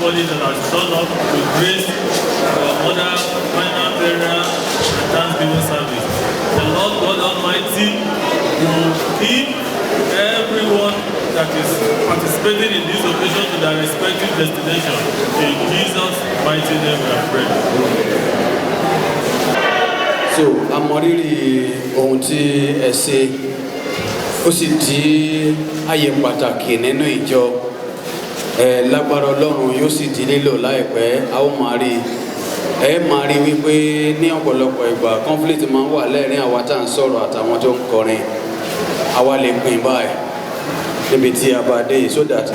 equally that has done up with grace our mother, final burial, and thanksgiving service. The Lord God Almighty will keep everyone that is participating in this occasion to their respective destination. In Jesus' mighty name we are praying. So amọ̀rírì ohun tí ẹ ṣe ó sì di àyè pàtàkì nínú ìjọ lágbára Ọlọ́run yóò sì di lílò láìpẹ́ a ó máa rí máa rí wípé ní ọ̀pọ̀lọpọ̀ ìgbà conflict máa ń wà lẹ́rìn àwa tá à ń sọ̀rọ̀ àtàwọn tó ń kọrin àwa lè pín báyìí níbi tí a bá dé yìí so that.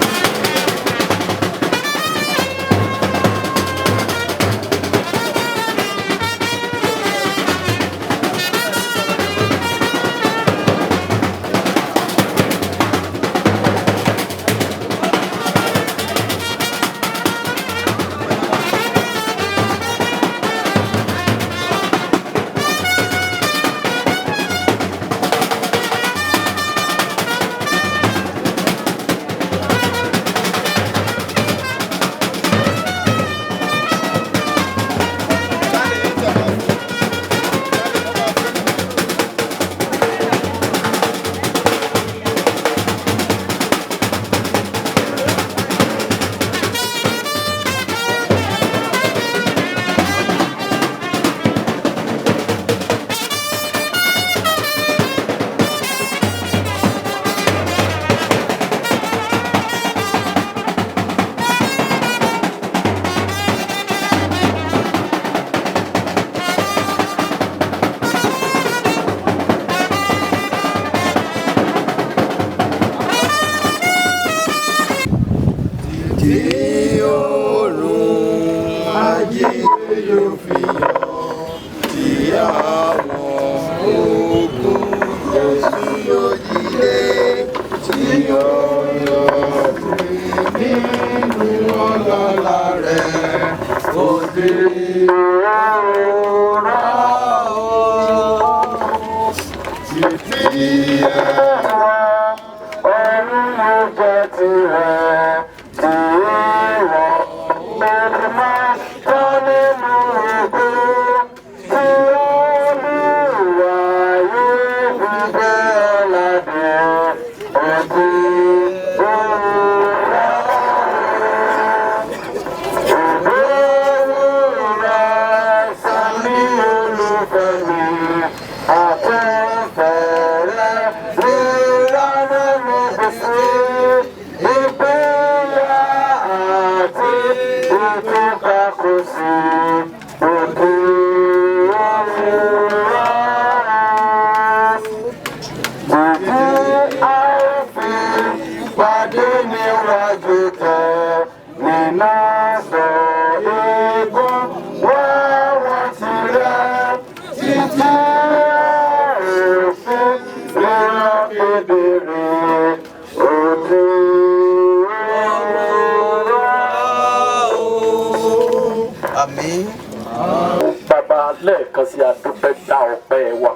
lẹ́ẹ̀kan sí adúpẹ́ dá ọpẹ́ wa.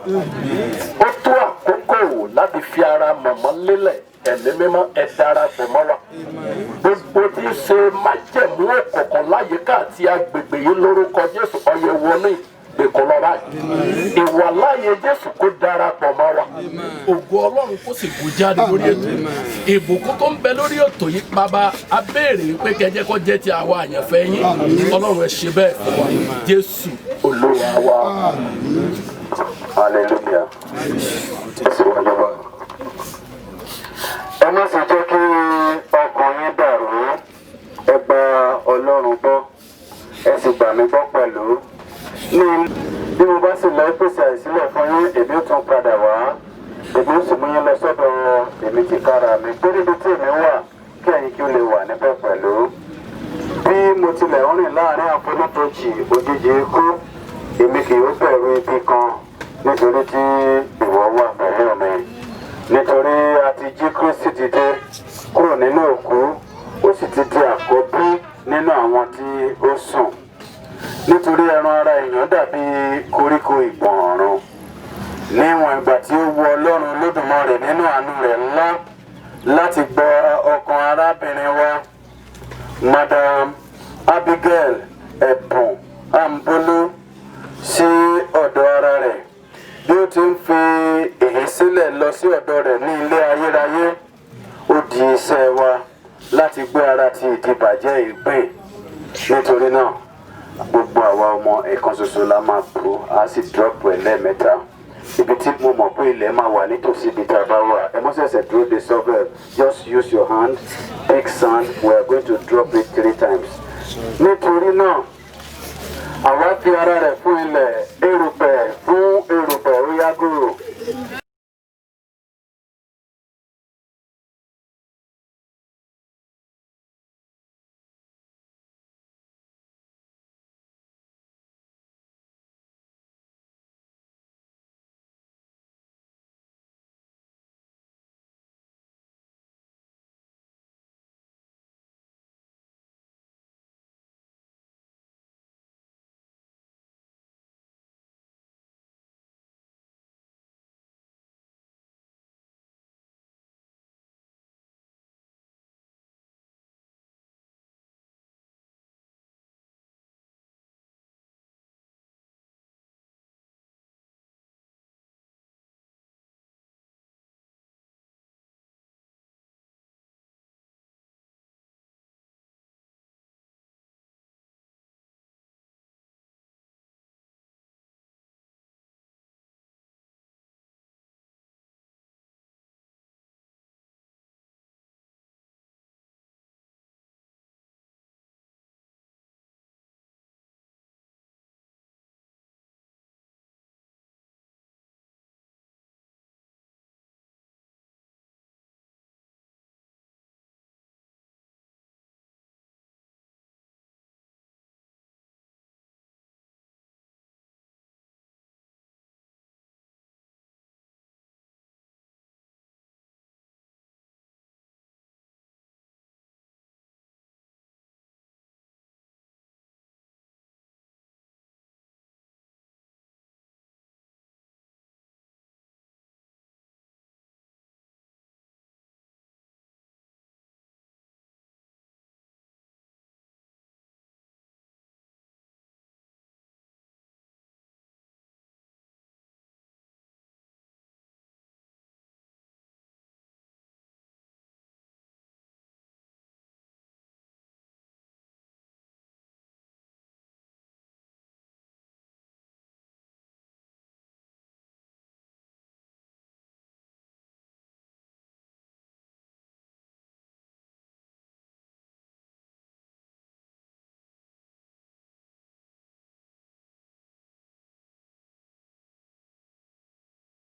Ó tó àkókò láti fi ara mọ̀mọ́ lélẹ̀ ẹ̀mí mímọ́ ẹ darapọ̀ mọ́ wa. Gbogbo tí ń ṣe májẹ̀mú òkùnkùn láyìíká àti agbègbè yìí lórúkọ Jésù ọyẹ wọnú ìgbèkùn lọ báyìí. Ìwà láàyè Jésù kó darapọ̀ mọ́ wa. Ògo Ọlọ́run kó sì kó jáde lórí ètò. Ìbùkún tó ń bẹ lórí ètò yìí bàbá a béèrè pé kẹjẹ kó jẹ́ ti àwa àyànfẹ́ yín. Ọlọ́run ẹ ṣe bẹ́ẹ̀ fún wa. Jésù Olúwa wa. Hallelujah. Ẹ má sì jẹ́ kí ọkàn yín dàrú. Ẹ gba Ọlọ́run gbọ́. Ẹ sì gbà mí gbọ́ pẹ̀lú. Bí mo bá sì lọ pèsè àìsílẹ̀ fún yín, èmi ó tún padà wá. Èmi ó sì mú yín lọ sọ́dọ̀ èmi tìkára mi. Pé níbi tí èmi wà, kí ẹ̀yin kí ó lè wà níbẹ̀ pẹ̀lú. Bí mo tilẹ̀ ń rìn láàrin àfonítòjì òjijì ikú, èmi kì yóò bẹ̀rù ibi kan nítorí tí ìwọ wà pẹ̀lú mi. Nítorí a ti jí Kristi dìde kúrò nínú òkú, ó sì ti di àkọ́bí nínú àwọn tí ó sùn. Nítorí ẹran ara èèyàn dàbí koríko ìgbọ̀nrún. Níwọ̀n ìgbà tí ó wu Ọlọ́run Olódùmarè nínú àánú rẹ̀ ńlá láti gbọ́ ọkàn arábìnrin wa, Madam Abigail Ẹ̀bùn Ambolo sí ọ̀dọ̀ ara rẹ̀ bí ó ti ń fi èyí sílẹ̀ lọ sí ọ̀dọ̀ rẹ̀ ní ilé ayérayé. Ó di iṣẹ́ wa láti gbé ara ti ìdìbàjẹ́ ìgbìn. Nítorí náà gbogbo àwa ọmọ ẹ̀kan ṣoṣo la máa bù á sì drop ẹ̀ lẹ́ẹ̀mẹ́ta. Ibi tí mo mọ̀ pé ilẹ̀ máa wà nítòsí ibi tá a bá wà. Ẹ mọ́ ṣẹ̀ṣẹ̀ dúró de shovel. Just use your hand, pick sand. We are going to drop it 3 times. Nítorí náà àwa fi ara rẹ̀ fún ilẹ̀ erùpẹ̀ fún erùpẹ̀ ó yá gòrò.